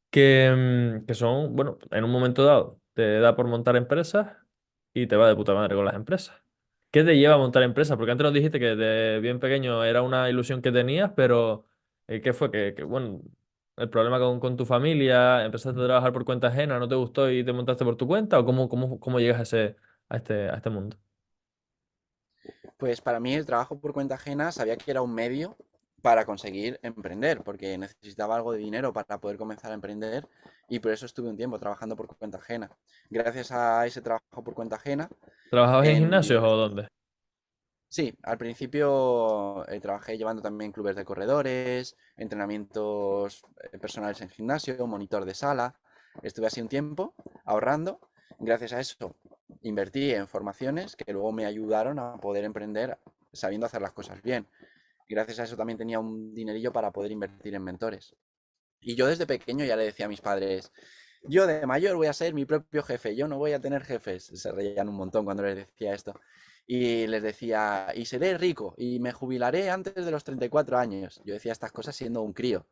que son, bueno, en un momento dado te da por montar empresas y te va de puta madre con las empresas. ¿Qué te lleva a montar empresas? Porque antes nos dijiste que de bien pequeño era una ilusión que tenías, pero ¿qué fue? Bueno, el problema con tu familia, empezaste a trabajar por cuenta ajena, no te gustó y te montaste por tu cuenta, ¿o cómo llegas a este mundo? Pues para mí el trabajo por cuenta ajena sabía que era un medio para conseguir emprender, porque necesitaba algo de dinero para poder comenzar a emprender y por eso estuve un tiempo trabajando por cuenta ajena. Gracias a ese trabajo por cuenta ajena, ¿Trabajabas en en... gimnasios o dónde? sí, al principio trabajé llevando también clubes de corredores, entrenamientos personales en gimnasio, monitor de sala. Estuve así un tiempo ahorrando. Gracias a eso invertí en formaciones que luego me ayudaron a poder emprender sabiendo hacer las cosas bien. Gracias a eso también tenía un dinerillo para poder invertir en mentores. Y yo desde pequeño ya le decía a mis padres, yo de mayor voy a ser mi propio jefe, yo no voy a tener jefes. Se reían un montón cuando les decía esto. Y les decía, y seré rico, y me jubilaré antes de los 34 años. Yo decía estas cosas siendo un crío,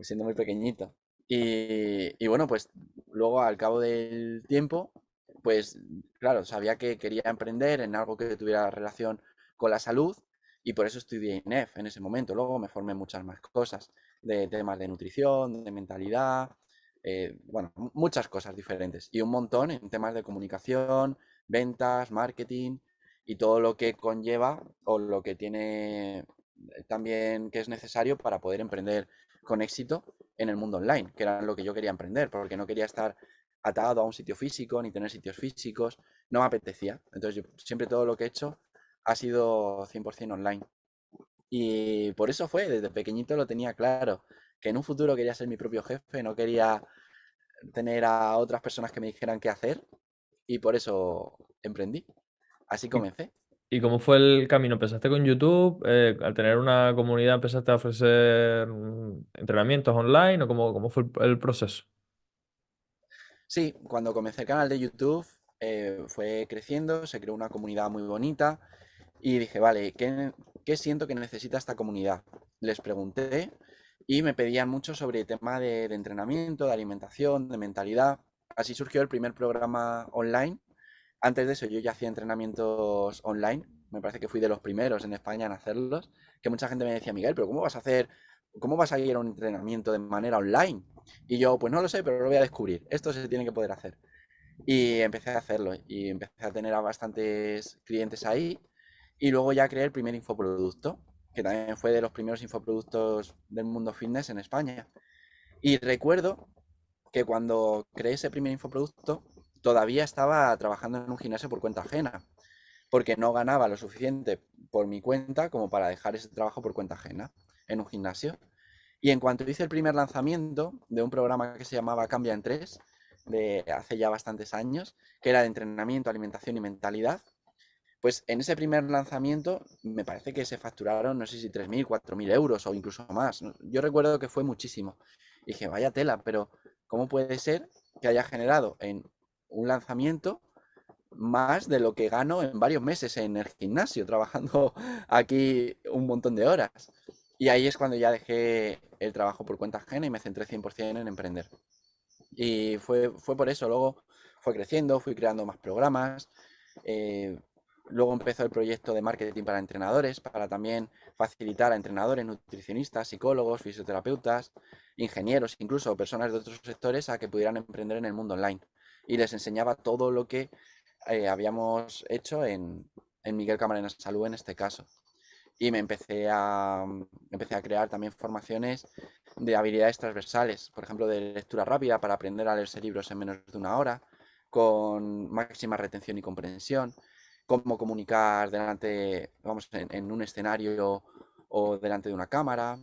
siendo muy pequeñito. Y bueno, pues luego al cabo del tiempo, pues claro, sabía que quería emprender en algo que tuviera relación con la salud y por eso estudié INEF en ese momento. Luego me formé en muchas más cosas, de temas de nutrición, de mentalidad, bueno, muchas cosas diferentes y un montón en temas de comunicación, ventas, marketing y todo lo que conlleva o lo que tiene también que es necesario para poder emprender con éxito en el mundo online, que era lo que yo quería emprender, porque no quería estar atado a un sitio físico ni tener sitios físicos, no me apetecía. Entonces yo siempre todo lo que he hecho ha sido 100% online. Y por eso fue, desde pequeñito lo tenía claro, que en un futuro quería ser mi propio jefe, no quería tener a otras personas que me dijeran qué hacer y por eso emprendí. Así ¿Y, comencé. y cómo fue el camino? ¿Empezaste con YouTube? ¿Al tener una comunidad empezaste a ofrecer entrenamientos online? ¿O cómo fue el proceso? Sí, cuando comencé el canal de YouTube fue creciendo, se creó una comunidad muy bonita y dije, vale, ¿qué siento que necesita esta comunidad? Les pregunté y me pedían mucho sobre el tema de entrenamiento, de alimentación, de mentalidad. Así surgió el primer programa online. Antes de eso yo ya hacía entrenamientos online. Me parece que fui de los primeros en España en hacerlos. Que mucha gente me decía, Miguel, pero ¿cómo vas a hacer, cómo vas a ir a un entrenamiento de manera online? Y yo, pues no lo sé, pero lo voy a descubrir. Esto se tiene que poder hacer. Y empecé a hacerlo y empecé a tener a bastantes clientes ahí. Y luego ya creé el primer infoproducto, que también fue de los primeros infoproductos del mundo fitness en España. Y recuerdo que cuando creé ese primer infoproducto, todavía estaba trabajando en un gimnasio por cuenta ajena, porque no ganaba lo suficiente por mi cuenta como para dejar ese trabajo por cuenta ajena en un gimnasio. Y en cuanto hice el primer lanzamiento de un programa que se llamaba Cambia en 3, de hace ya bastantes años, que era de entrenamiento, alimentación y mentalidad, pues en ese primer lanzamiento me parece que se facturaron, no sé si 3.000, 4.000 euros o incluso más. Yo recuerdo que fue muchísimo. Y dije, vaya tela, pero ¿cómo puede ser que haya generado en un lanzamiento más de lo que gano en varios meses en el gimnasio, trabajando aquí un montón de horas? Y ahí es cuando ya dejé el trabajo por cuenta ajena y me centré 100% en emprender. Y fue por eso, luego fue creciendo, fui creando más programas, eh, luego empezó el proyecto de marketing para entrenadores, para también facilitar a entrenadores, nutricionistas, psicólogos, fisioterapeutas, ingenieros, incluso personas de otros sectores a que pudieran emprender en el mundo online. Y les enseñaba todo lo que habíamos hecho en Miguel Camarena Salud en este caso. Y empecé a crear también formaciones de habilidades transversales, por ejemplo, de lectura rápida para aprender a leerse libros en menos de una hora, con máxima retención y comprensión, cómo comunicar delante, vamos, en un escenario o delante de una cámara,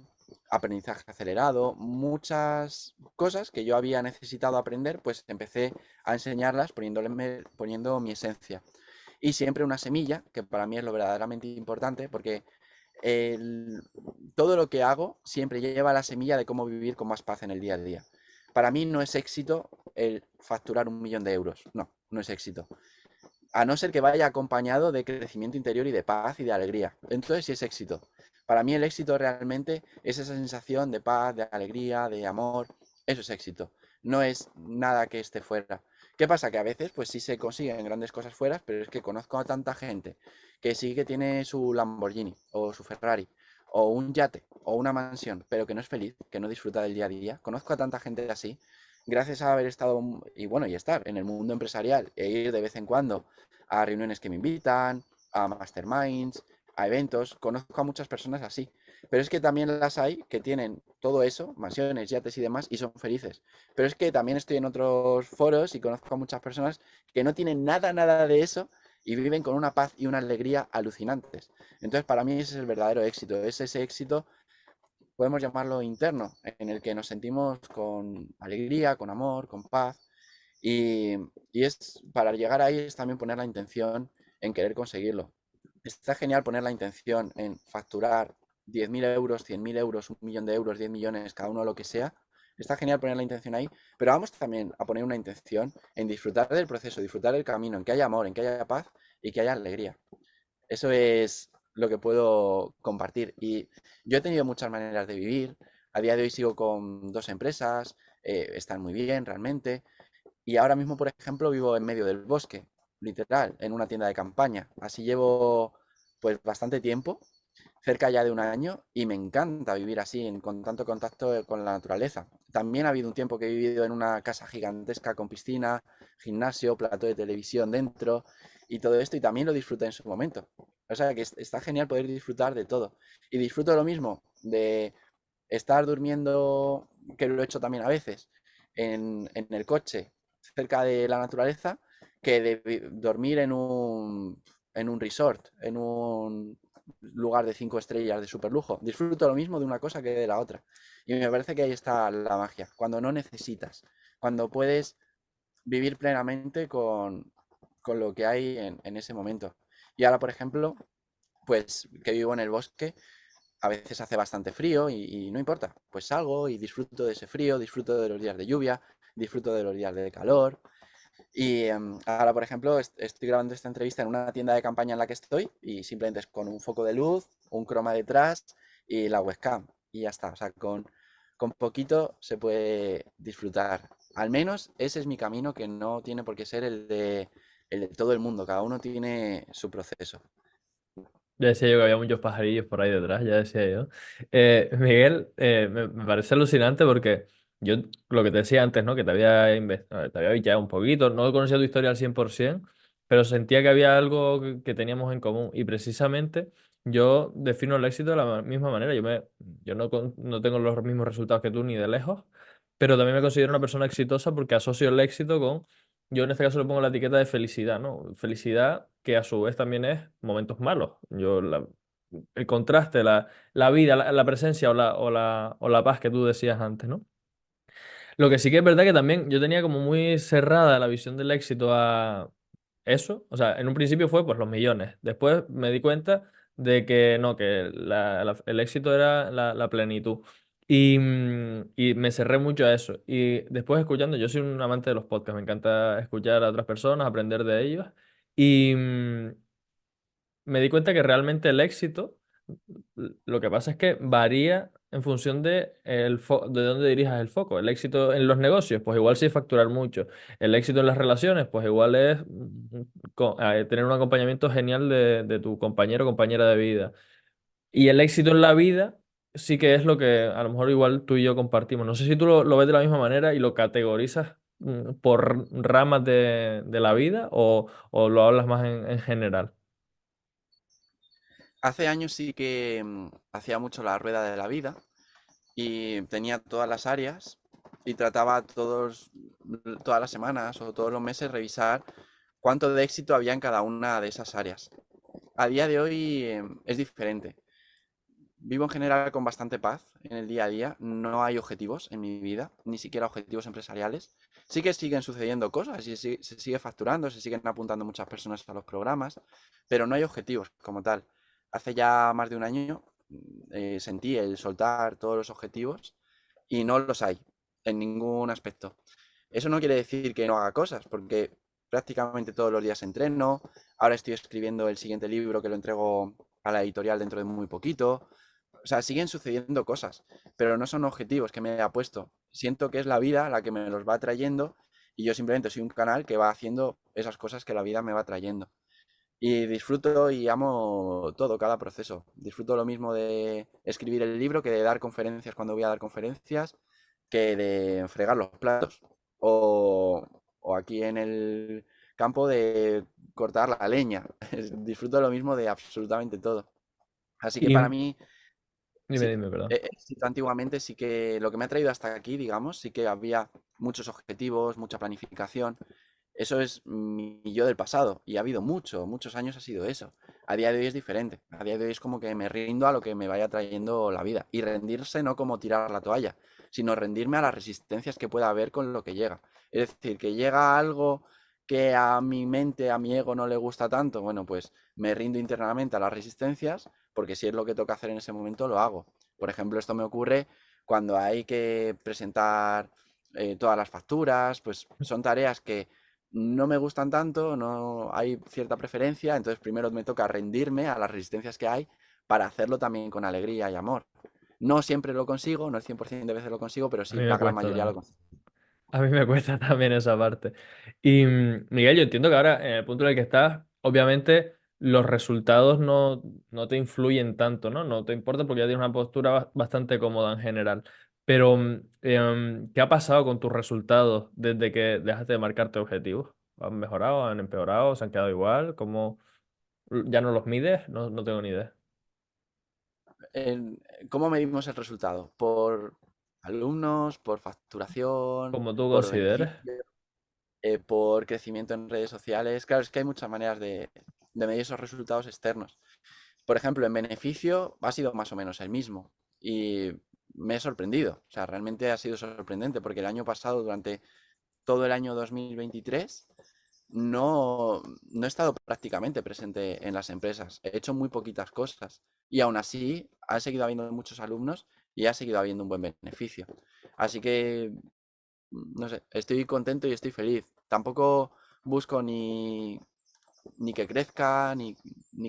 aprendizaje acelerado, muchas cosas que yo había necesitado aprender, pues empecé a enseñarlas poniendo mi esencia. Y siempre una semilla, que para mí es lo verdaderamente importante, porque el- todo lo que hago siempre lleva la semilla de cómo vivir con más paz en el día a día. Para mí no es éxito el facturar 1 millón de euros. No, no es éxito. A no ser que vaya acompañado de crecimiento interior y de paz y de alegría. Entonces sí es éxito. Para mí el éxito realmente es esa sensación de paz, de alegría, de amor. Eso es éxito. No es nada que esté fuera. ¿Qué pasa? Que a veces pues sí se consiguen grandes cosas fuera, pero es que conozco a tanta gente que sí que tiene su Lamborghini o su Ferrari o un yate o una mansión, pero que no es feliz, que no disfruta del día a día. Conozco a tanta gente así, gracias a haber estado y bueno, y estar en el mundo empresarial e ir de vez en cuando a reuniones que me invitan, a masterminds, a eventos. Conozco a muchas personas así. Pero es que también las hay que tienen todo eso, mansiones, yates y demás, y son felices. Pero es que también estoy en otros foros y conozco a muchas personas que no tienen nada, nada de eso y viven con una paz y una alegría alucinantes. Entonces, para mí ese es el verdadero éxito. Es ese éxito, podemos llamarlo interno, en el que nos sentimos con alegría, con amor, con paz. Y, y es, para llegar ahí es también poner la intención en querer conseguirlo. Está genial poner la intención en facturar 10.000 euros, 100.000 euros, 1 millón de euros, 10 millones, cada uno lo que sea. Está genial poner la intención ahí, pero vamos también a poner una intención en disfrutar del proceso, disfrutar del camino, en que haya amor, en que haya paz y que haya alegría. Eso es lo que puedo compartir. Y yo he tenido muchas maneras de vivir. A día de hoy sigo con 2 empresas, están muy bien realmente. Y ahora mismo, por ejemplo, vivo en medio del bosque, literal, en una tienda de campaña. Así llevo pues bastante tiempo, cerca ya de un año, y me encanta vivir así, con tanto contacto con la naturaleza. También ha habido un tiempo que he vivido en una casa gigantesca con piscina, gimnasio, plató de televisión dentro y todo esto, y también lo disfruté en su momento. O sea que está genial poder disfrutar de todo. Y disfruto lo mismo de estar durmiendo, que lo he hecho también a veces, en el coche, cerca de la naturaleza, que de dormir en un resort, en un lugar de 5 estrellas de super lujo. Disfruto lo mismo de una cosa que de la otra. Y me parece que ahí está la magia, cuando no necesitas, cuando puedes vivir plenamente con lo que hay en ese momento. Y ahora, por ejemplo, pues que vivo en el bosque, a veces hace bastante frío y no importa, pues salgo y disfruto de ese frío, disfruto de los días de lluvia, disfruto de los días de calor, Y ahora, por ejemplo, estoy grabando esta entrevista en una tienda de campaña en la que estoy y simplemente es con un foco de luz, un croma detrás y la webcam. Y ya está. O sea, con poquito se puede disfrutar. Al menos ese es mi camino, que no tiene por qué ser el de todo el mundo. Cada uno tiene su proceso. Ya decía yo que había muchos pajarillos por ahí detrás, ya decía yo. Miguel, me parece alucinante porque yo, lo que te decía antes, ¿no? Que te había bicheado un poquito, no conocía tu historia al 100%, pero sentía que había algo que teníamos en común. Y precisamente yo defino el éxito de la misma manera. Yo no tengo los mismos resultados que tú ni de lejos, pero también me considero una persona exitosa porque asocio el éxito con... Yo en este caso le pongo la etiqueta de felicidad, ¿no? Felicidad que a su vez también es momentos malos. El contraste, la vida, la presencia o la paz que tú decías antes, ¿no? Lo que sí que es verdad que también yo tenía como muy cerrada la visión del éxito a eso. O sea, en un principio fue pues los millones. Después me di cuenta de que no, que el éxito era la plenitud. Y me cerré mucho a eso. Y después escuchando, yo soy un amante de los podcasts, me encanta escuchar a otras personas, aprender de ellos. Y, me di cuenta que realmente el éxito, lo que pasa es que varía en función de dónde dirijas el foco. El éxito en los negocios, pues igual sí es facturar mucho. El éxito en las relaciones, pues igual es tener un acompañamiento genial de tu compañero o compañera de vida. Y el éxito en la vida sí que es lo que a lo mejor igual tú y yo compartimos. No sé si tú lo ves de la misma manera y lo categorizas por ramas de la vida o lo hablas más en general. Hace años sí que hacía mucho la rueda de la vida y tenía todas las áreas y trataba todas las semanas o todos los meses revisar cuánto de éxito había en cada una de esas áreas. A día de hoy es diferente. Vivo en general con bastante paz en el día a día. No hay objetivos en mi vida, ni siquiera objetivos empresariales. Sí que siguen sucediendo cosas y se sigue facturando, se siguen apuntando muchas personas a los programas, pero no hay objetivos como tal. Hace ya más de un año sentí el soltar todos los objetivos y no los hay en ningún aspecto. Eso no quiere decir que no haga cosas, porque prácticamente todos los días entreno. Ahora estoy escribiendo el siguiente libro que lo entrego a la editorial dentro de muy poquito. O sea, siguen sucediendo cosas, pero no son objetivos que me haya puesto. Siento que es la vida la que me los va trayendo y yo simplemente soy un canal que va haciendo esas cosas que la vida me va trayendo. Y disfruto y amo todo, cada proceso. Disfruto lo mismo de escribir el libro que de dar conferencias cuando voy a dar conferencias, que de fregar los platos. O, o aquí en el campo de cortar la leña. Disfruto lo mismo de absolutamente todo. Así que Y para mí, dime, sí, dime, perdón. antiguamente sí que lo que me ha traído hasta aquí, digamos, sí que había muchos objetivos, mucha planificación. Eso es mi yo del pasado y ha habido muchos años ha sido eso. A día de hoy es diferente. A día de hoy es como que me rindo a lo que me vaya trayendo la vida. Y rendirse no como tirar la toalla, sino rendirme a las resistencias que pueda haber con lo que llega. Es decir, que llega algo que a mi mente, a mi ego no le gusta tanto, bueno, pues me rindo internamente a las resistencias, porque si es lo que toca hacer en ese momento, lo hago. Por ejemplo, esto me ocurre cuando hay que presentar todas las facturas, pues son tareas que no me gustan tanto, no hay cierta preferencia, entonces primero me toca rendirme a las resistencias que hay para hacerlo también con alegría y amor. No siempre lo consigo, no el 100% de veces lo consigo, pero A mí sí me la gran cuesta mayoría lo también. consigo. A mí me cuesta también esa parte. Y Miguel, yo entiendo que ahora, en el punto en el que estás, obviamente los resultados no te influyen tanto, ¿no? No te importa porque ya tienes una postura bastante cómoda en general. Pero, ¿qué ha pasado con tus resultados desde que dejaste de marcarte objetivos? ¿Han mejorado? ¿Han empeorado? ¿Se han quedado igual? ¿Cómo ya no los mides? No tengo ni idea. ¿Cómo medimos el resultado? ¿Por alumnos, por facturación, Como tú por consideres. beneficio, por crecimiento en redes sociales? Claro, es que hay muchas maneras de medir esos resultados externos. Por ejemplo, en beneficio ha sido más o menos el mismo y me he sorprendido. O sea, realmente ha sido sorprendente porque el año pasado, durante todo el año 2023, no he estado prácticamente presente en las empresas. He hecho muy poquitas cosas y aún así ha seguido habiendo muchos alumnos y ha seguido habiendo un buen beneficio. Así que no sé, estoy contento y estoy feliz. Tampoco busco ni que crezca, ni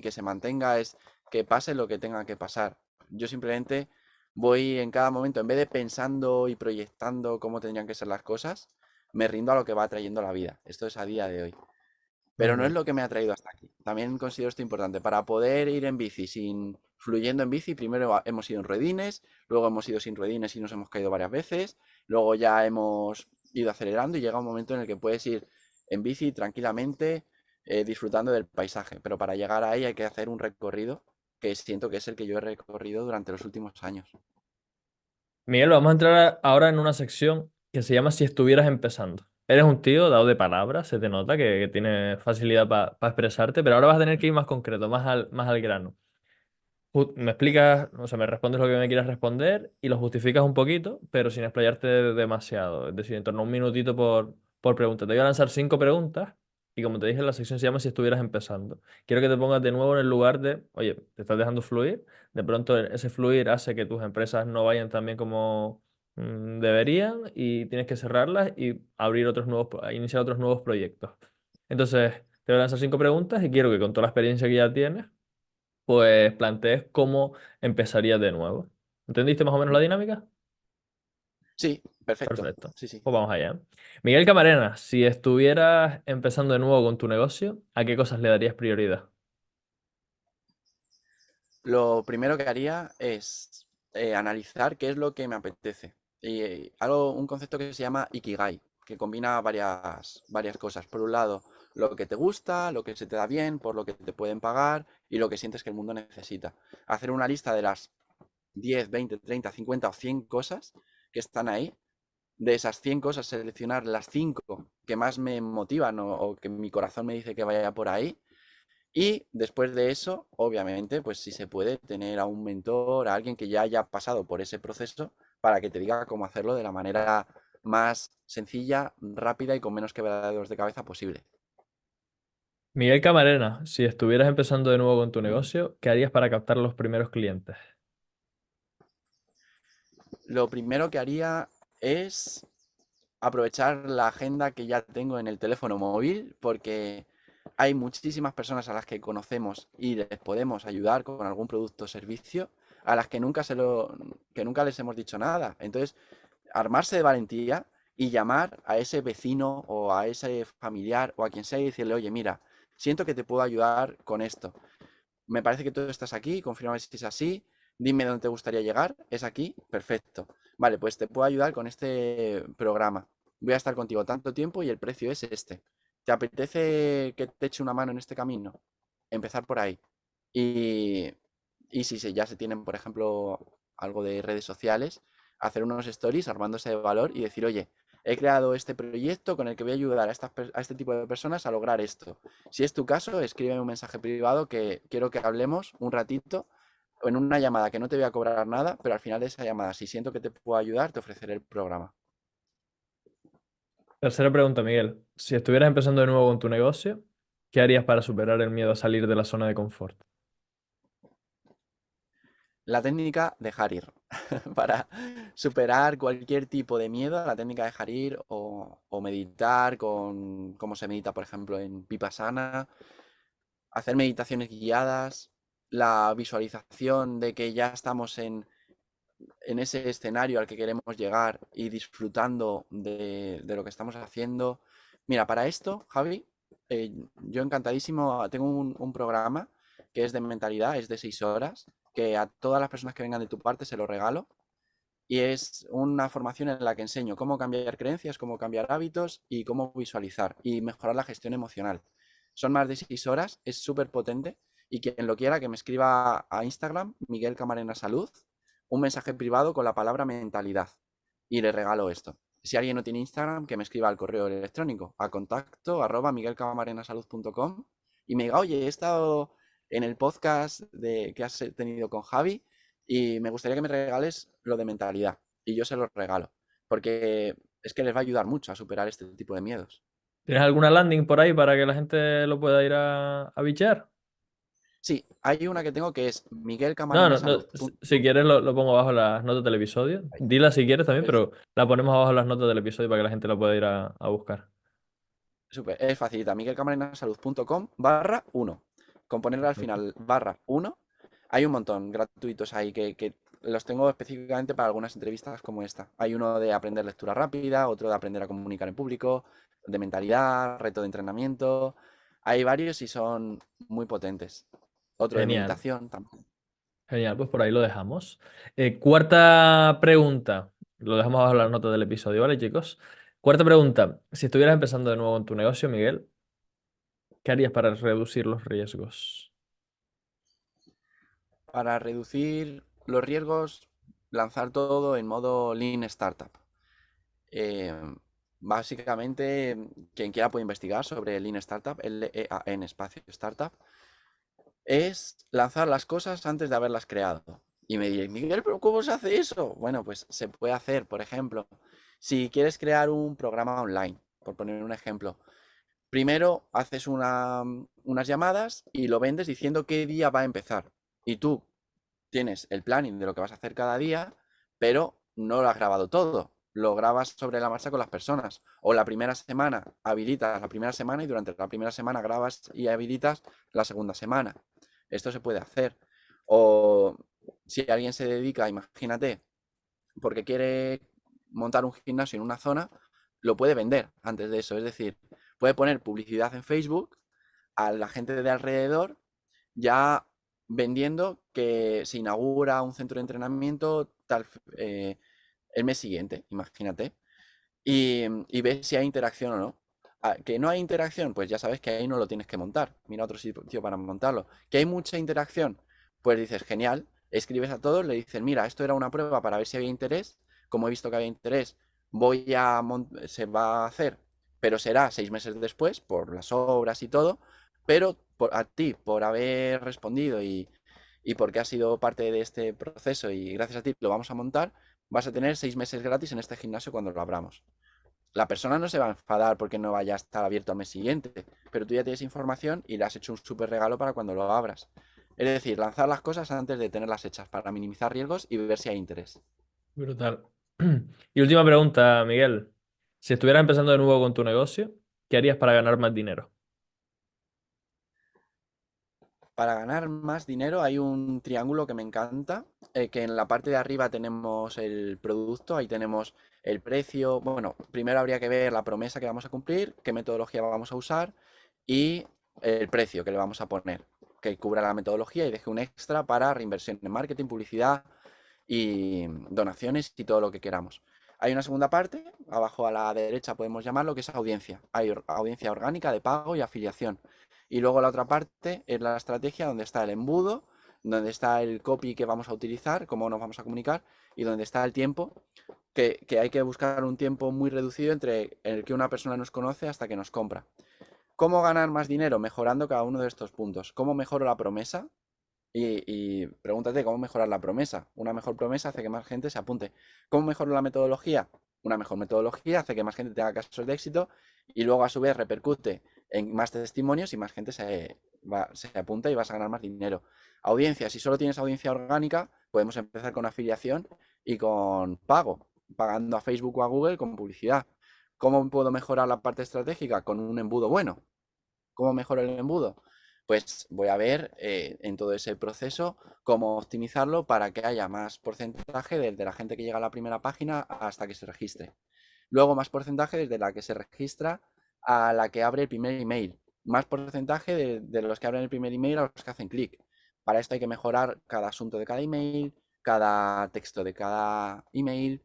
que se mantenga, es que pase lo que tenga que pasar. Yo simplemente voy en cada momento, en vez de pensando y proyectando cómo tendrían que ser las cosas, me rindo a lo que va trayendo la vida. Esto es a día de hoy. Pero no es Ok. lo que me ha traído hasta aquí. También considero esto importante. Para poder ir en bici fluyendo en bici, primero hemos ido en ruedines, luego hemos ido sin ruedines y nos hemos caído varias veces, luego ya hemos ido acelerando y llega un momento en el que puedes ir en bici tranquilamente, disfrutando del paisaje. Pero para llegar ahí hay que hacer un recorrido que siento que es el que yo he recorrido durante los últimos años. Miguel, vamos a entrar ahora en una sección que se llama Si estuvieras empezando. Eres un tío dado de palabras, se te nota que tienes facilidad para expresarte, pero ahora vas a tener que ir más concreto, más al grano. Me explicas, o sea, me respondes lo que me quieras responder y lo justificas un poquito, pero sin explayarte demasiado. Es decir, en torno a un minutito por pregunta. Te voy a lanzar 5 preguntas y como te dije, la sección se llama Si estuvieras empezando. Quiero que te pongas de nuevo en el lugar de, oye, te estás dejando fluir. De pronto ese fluir hace que tus empresas no vayan tan bien como deberían y tienes que cerrarlas y abrir otros nuevos, iniciar otros nuevos proyectos. Entonces, te voy a lanzar 5 preguntas y quiero que con toda la experiencia que ya tienes pues plantees cómo empezarías de nuevo. ¿Entendiste más o menos la dinámica? Sí, perfecto. Perfecto. Sí, sí. Pues vamos allá. Miguel Camarena, si estuvieras empezando de nuevo con tu negocio, ¿a qué cosas le darías prioridad? Lo primero que haría es analizar qué es lo que me apetece. Y un concepto que se llama Ikigai, que combina varias cosas. Por un lado, lo que te gusta, lo que se te da bien, por lo que te pueden pagar y lo que sientes que el mundo necesita. Hacer una lista de las 10, 20, 30, 50 o 100 cosas que están ahí. De esas 100 cosas, seleccionar las 5 que más me motivan o que mi corazón me dice que vaya por ahí y después de eso, obviamente, pues si se puede tener a un mentor, a alguien que ya haya pasado por ese proceso para que te diga cómo hacerlo de la manera más sencilla, rápida y con menos quebraderos de cabeza posible. Miguel Camarena, si estuvieras empezando de nuevo con tu negocio, ¿qué harías para captar los primeros clientes? Lo primero que haría es aprovechar la agenda que ya tengo en el teléfono móvil porque hay muchísimas personas a las que conocemos y les podemos ayudar con algún producto o servicio a las que que nunca les hemos dicho nada. Entonces, armarse de valentía y llamar a ese vecino o a ese familiar o a quien sea y decirle, oye, mira, siento que te puedo ayudar con esto. Me parece que tú estás aquí, confírmame si es así, dime dónde te gustaría llegar, es aquí, perfecto. Vale, pues te puedo ayudar con este programa. Voy a estar contigo tanto tiempo y el precio es este. ¿Te apetece que te eche una mano en este camino? Empezar por ahí. Y, y si ya se tienen, por ejemplo, algo de redes sociales, hacer unos stories armándose de valor y decir, oye, he creado este proyecto con el que voy a ayudar a este tipo de personas a lograr esto. Si es tu caso, escríbeme un mensaje privado que quiero que hablemos un ratito o en una llamada que no te voy a cobrar nada, pero al final de esa llamada, si siento que te puedo ayudar, te ofreceré el programa. Tercera pregunta, Miguel. Si estuvieras empezando de nuevo con tu negocio, ¿qué harías para superar el miedo a salir de la zona de confort? La técnica dejar ir. Para superar cualquier tipo de miedo, la técnica dejar ir o meditar con cómo se medita, por ejemplo, en Vipassana, hacer meditaciones guiadas, la visualización de que ya estamos en ese escenario al que queremos llegar y disfrutando de lo que estamos haciendo. Mira, para esto, Javi, yo encantadísimo, tengo un programa que es de mentalidad, es de 6 horas, que a todas las personas que vengan de tu parte se lo regalo. Y es una formación en la que enseño cómo cambiar creencias, cómo cambiar hábitos y cómo visualizar y mejorar la gestión emocional. Son más de 6 horas, es súper potente y quien lo quiera que me escriba a Instagram, Miguel Camarena Salud, un mensaje privado con la palabra mentalidad y le regalo esto. Si alguien no tiene Instagram, que me escriba al correo electrónico a contacto@miguelcamarenasalud.com y me diga, oye, he estado en el podcast que has tenido con Javi y me gustaría que me regales lo de mentalidad. Y yo se lo regalo. Porque es que les va a ayudar mucho a superar este tipo de miedos. ¿Tienes alguna landing por ahí para que la gente lo pueda ir a bichear? Sí, hay una que tengo que es No, no, no, si miguelcamarenasalud.com. quieres lo pongo abajo en las notas del episodio. Dila si quieres también, Es, pero la ponemos abajo en las notas del episodio para que la gente la pueda ir a buscar. es facilita, miguelcamarenasalud.com/1. Con ponerle al Perfecto. final /1, hay un montón gratuitos ahí que los tengo específicamente para algunas entrevistas como esta. Hay uno de aprender lectura rápida, otro de aprender a comunicar en público, de mentalidad, reto de entrenamiento. Hay varios y son muy potentes. Otro de Genial, meditación también. genial, pues por ahí lo dejamos. Cuarta pregunta, lo dejamos abajo en las notas del episodio, ¿vale, chicos? Cuarta pregunta, si estuvieras empezando de nuevo en tu negocio, Miguel, ¿qué harías para reducir los riesgos? Para reducir los riesgos, lanzar todo en modo Lean Startup. Eh, Básicamente, quien quiera puede investigar sobre Lean Startup, Lean espacio Startup, es lanzar las cosas antes de haberlas creado. Y me diréis, Miguel, ¿pero cómo se hace eso? Bueno, pues se puede hacer, por ejemplo, si quieres crear un programa online, por poner un ejemplo, primero haces unas llamadas y lo vendes diciendo qué día va a empezar. Y tú tienes el planning de lo que vas a hacer cada día, pero no lo has grabado todo. Lo grabas sobre la marcha con las personas. O la primera semana habilitas la primera semana y durante la primera semana grabas y habilitas la segunda semana. Esto se puede hacer. O si alguien se dedica, imagínate, porque quiere montar un gimnasio en una zona, lo puede vender antes de eso. Es decir, puede poner publicidad en Facebook a la gente de alrededor ya vendiendo que se inaugura un centro de entrenamiento tal, el mes siguiente, imagínate, y ves si hay interacción o no. Que no hay interacción, pues ya sabes que ahí no lo tienes que montar. Mira otro sitio para montarlo. Que hay mucha interacción, pues dices, genial, escribes a todos, le dices, mira, esto era una prueba para ver si había interés. Como he visto que había interés, se va a hacer, pero será 6 meses después, por las obras y todo. Pero a ti, por haber respondido y porque has sido parte de este proceso y gracias a ti lo vamos a montar, vas a tener 6 meses gratis en este gimnasio cuando lo abramos. La persona no se va a enfadar porque no vaya a estar abierto al mes siguiente, pero tú ya tienes información y le has hecho un súper regalo para cuando lo abras. Es decir, lanzar las cosas antes de tenerlas hechas para minimizar riesgos y ver si hay interés. Brutal. Y última pregunta, Miguel. Si estuvieras empezando de nuevo con tu negocio, ¿qué harías para ganar más dinero? Para ganar más dinero hay un triángulo que me encanta, que en la parte de arriba tenemos el producto, ahí tenemos el precio. Bueno, primero habría que ver la promesa que vamos a cumplir, qué metodología vamos a usar y el precio que le vamos a poner, que cubra la metodología y deje un extra para reinversión en marketing, publicidad y donaciones y todo lo que queramos. Hay una segunda parte, abajo a la derecha podemos llamarlo, que es audiencia. Hay audiencia orgánica de pago y afiliación. Y luego la otra parte es la estrategia donde está el embudo, donde está el copy que vamos a utilizar, cómo nos vamos a comunicar y donde está el tiempo, que hay que buscar un tiempo muy reducido entre el que una persona nos conoce hasta que nos compra. ¿Cómo ganar más dinero? Mejorando cada uno de estos puntos. ¿Cómo mejoro la promesa? Y pregúntate cómo mejorar la promesa. Una mejor promesa hace que más gente se apunte. ¿Cómo mejoro la metodología? Una mejor metodología hace que más gente tenga casos de éxito y luego a su vez repercute en más testimonios y más gente se apunta y vas a ganar más dinero. Audiencia, si solo tienes audiencia orgánica, podemos empezar con afiliación y con pago, pagando a Facebook o a Google con publicidad. ¿Cómo puedo mejorar la parte estratégica? Con un embudo bueno. ¿Cómo mejoro el embudo? Pues voy a ver en todo ese proceso cómo optimizarlo para que haya más porcentaje desde la gente que llega a la primera página hasta que se registre. Luego más porcentaje desde la que se registra a la que abre el primer email. Más porcentaje de los que abren el primer email a los que hacen clic. Para esto hay que mejorar cada asunto de cada email, cada texto de cada email,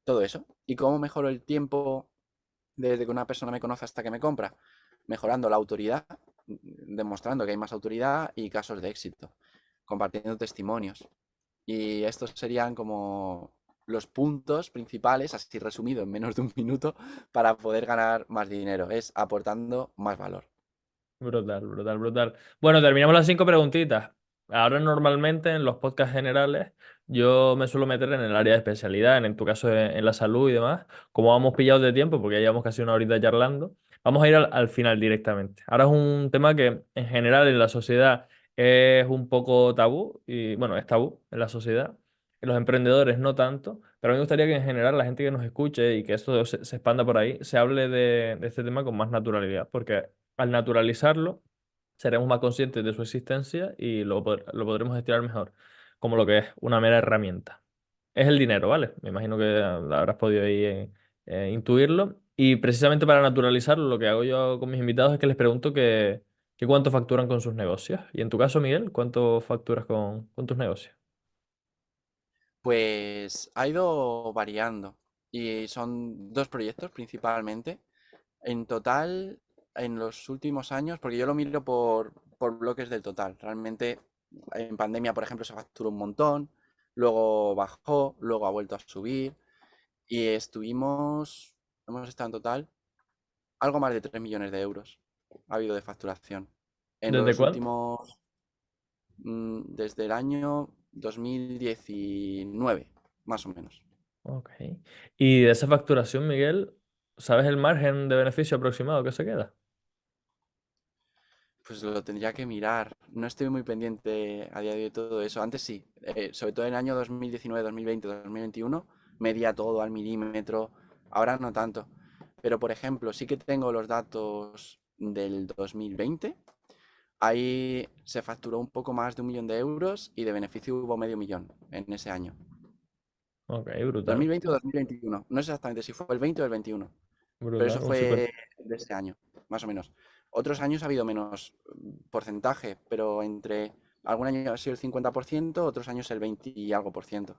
todo eso. ¿Y cómo mejoro el tiempo desde que una persona me conoce hasta que me compra? Mejorando la autoridad, demostrando que hay más autoridad y casos de éxito, compartiendo testimonios. Y estos serían como los puntos principales, así resumido en menos de un minuto, para poder ganar más dinero. Es aportando más valor. Brutal, brutal, brutal. Bueno, terminamos las 5 preguntitas. Ahora normalmente en los podcasts generales yo me suelo meter en el área de especialidad, en tu caso en la salud y demás. Como vamos pillados de tiempo, porque ya llevamos casi una horita charlando, vamos a ir al final directamente. Ahora es un tema que en general en la sociedad es un poco tabú, y bueno, es tabú en la sociedad. En los emprendedores no tanto, pero a mí me gustaría que en general la gente que nos escuche y que esto se expanda por ahí, se hable de este tema con más naturalidad, porque al naturalizarlo seremos más conscientes de su existencia y lo podremos gestionar mejor, como lo que es una mera herramienta. Es el dinero, ¿vale? Me imagino que habrás podido ahí intuirlo. Y precisamente para naturalizarlo, lo que hago yo con mis invitados es que les pregunto que cuánto facturan con sus negocios. Y en tu caso, Miguel, ¿cuánto facturas con tus negocios? Pues ha ido variando y son dos proyectos principalmente. En total, en los últimos años, porque yo lo miro por bloques del total. Realmente, en pandemia, por ejemplo, se facturó un montón, luego bajó, luego ha vuelto a subir y hemos estado en total algo más de 3 millones de euros ha habido de facturación. En ¿Desde los cuándo? últimos, desde el año 2019, más o menos. Ok. Y de esa facturación, Miguel, ¿sabes el margen de beneficio aproximado que se queda? Pues lo tendría que mirar. No estoy muy pendiente a día de hoy de todo eso. Antes sí, sobre todo en el año 2019, 2020, 2021, medía todo al milímetro. Ahora no tanto. Pero por ejemplo, sí que tengo los datos del 2020. Ahí se facturó un poco más de 1 millón de euros y de beneficio hubo medio millón en ese año. Ok, brutal. 2020 o 2021. No sé exactamente si fue el 20 o el 21. Pero eso Brutal. Un 50. fue de ese año, más o menos. Otros años ha habido menos porcentaje, pero entre algún año ha sido el 50%, otros años el 20 y algo por ciento.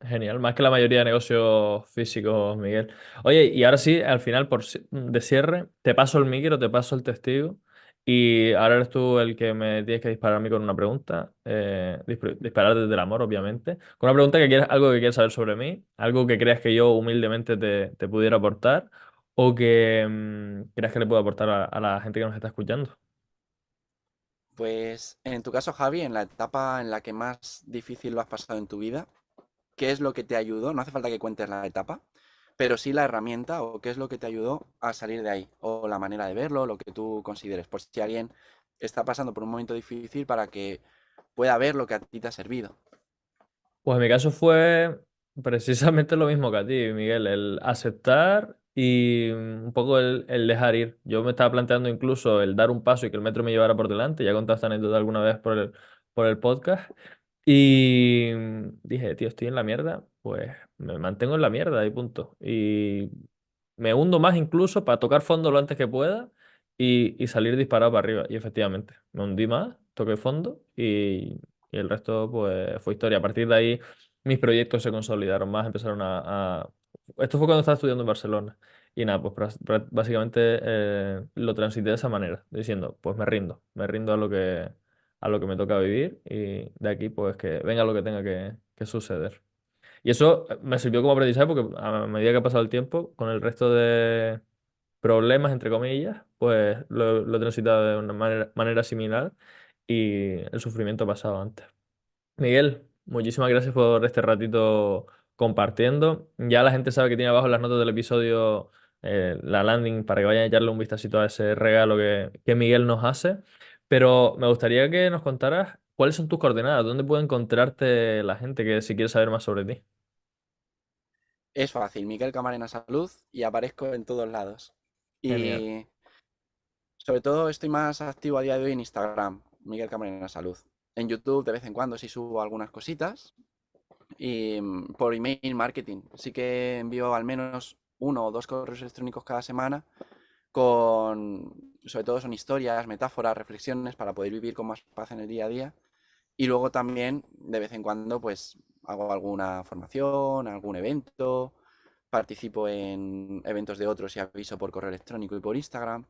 Genial, más que la mayoría de negocios físicos, Miguel. Oye, y ahora sí, al final, de cierre, te paso el micro, te paso el testigo, y ahora eres tú el que me tienes que disparar a mí con una pregunta, disparar desde el amor, obviamente, con una pregunta que quieras, algo que quieras saber sobre mí, algo que creas que yo humildemente te pudiera aportar, o que creas que le puedo aportar a la gente que nos está escuchando. Pues en tu caso, Javi, en la etapa en la que más difícil lo has pasado en tu vida, ¿qué es lo que te ayudó? No hace falta que cuentes la etapa, pero sí la herramienta o qué es lo que te ayudó a salir de ahí, o la manera de verlo, lo que tú consideres, por si alguien está pasando por un momento difícil para que pueda ver lo que a ti te ha servido. Pues en mi caso fue precisamente lo mismo que a ti, Miguel, el aceptar y un poco el dejar ir. Yo me estaba planteando incluso el dar un paso y que el metro me llevara por delante, ya he contado esta anécdota alguna vez por el podcast, y dije, tío, estoy en la mierda, pues me mantengo en la mierda y punto. Y me hundo más incluso para tocar fondo lo antes que pueda y salir disparado para arriba. Y efectivamente, me hundí más, toqué fondo y el resto pues fue historia. A partir de ahí mis proyectos se consolidaron más, empezaron Esto fue cuando estaba estudiando en Barcelona. Y nada, pues básicamente lo transité de esa manera, diciendo, pues me rindo a lo que me toca vivir y de aquí pues que venga lo que tenga que suceder. Y eso me sirvió como aprendizaje porque a medida que ha pasado el tiempo, con el resto de problemas, entre comillas, pues lo he transitado de una manera similar y el sufrimiento ha pasado antes. Miguel, muchísimas gracias por este ratito compartiendo. Ya la gente sabe que tiene abajo en las notas del episodio la landing para que vayan a echarle un vistacito a ese regalo que Miguel nos hace. Pero me gustaría que nos contaras cuáles son tus coordenadas, dónde puede encontrarte la gente que si quiere saber más sobre ti. Es fácil, Miquel Camarena Salud y aparezco en todos lados. Genial. Y sobre todo estoy más activo a día de hoy en Instagram, Miguel Camarena Salud. En YouTube de vez en cuando sí subo algunas cositas y por email marketing. Sí que envío al menos 1 o 2 correos electrónicos cada semana con, sobre todo son historias, metáforas, reflexiones para poder vivir con más paz en el día a día. Y luego también de vez en cuando pues hago alguna formación, algún evento, participo en eventos de otros y aviso por correo electrónico y por Instagram.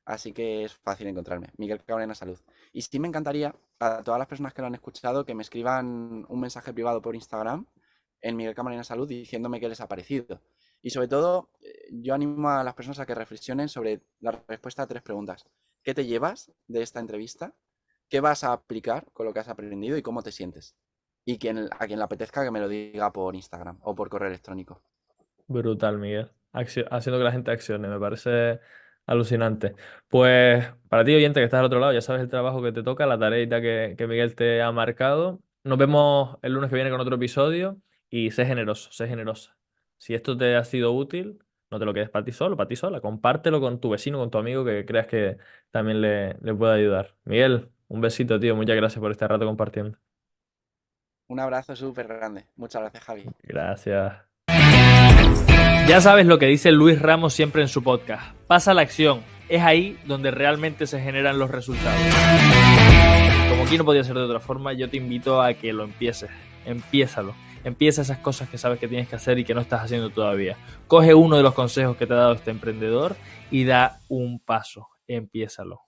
Así que es fácil encontrarme. Miguel Cabrera Salud. Y sí me encantaría a todas las personas que lo han escuchado que me escriban un mensaje privado por Instagram en Miguel Camarena Salud diciéndome qué les ha parecido. Y sobre todo, yo animo a las personas a que reflexionen sobre la respuesta a 3 preguntas. ¿Qué te llevas de esta entrevista? ¿Qué vas a aplicar con lo que has aprendido y cómo te sientes? Y a quien le apetezca que me lo diga por Instagram o por correo electrónico. Brutal, Miguel. Haciendo que la gente accione. Me parece Alucinante. Pues para ti, oyente, que estás al otro lado, ya sabes el trabajo que te toca, la tareita que Miguel te ha marcado. Nos vemos el lunes que viene con otro episodio y sé generoso, sé generosa. Si esto te ha sido útil, no te lo quedes para ti solo, para ti sola. Compártelo con tu vecino, con tu amigo que creas que también le puede ayudar. Miguel, un besito, tío. Muchas gracias por este rato compartiendo. Un abrazo súper grande. Muchas gracias, Javi. Gracias. Ya sabes lo que dice Luis Ramos siempre en su podcast. Pasa la acción. Es ahí donde realmente se generan los resultados. Como aquí no podía ser de otra forma, yo te invito a que lo empieces. Empiézalo. Empieza esas cosas que sabes que tienes que hacer y que no estás haciendo todavía. Coge uno de los consejos que te ha dado este emprendedor y da un paso. Empiézalo.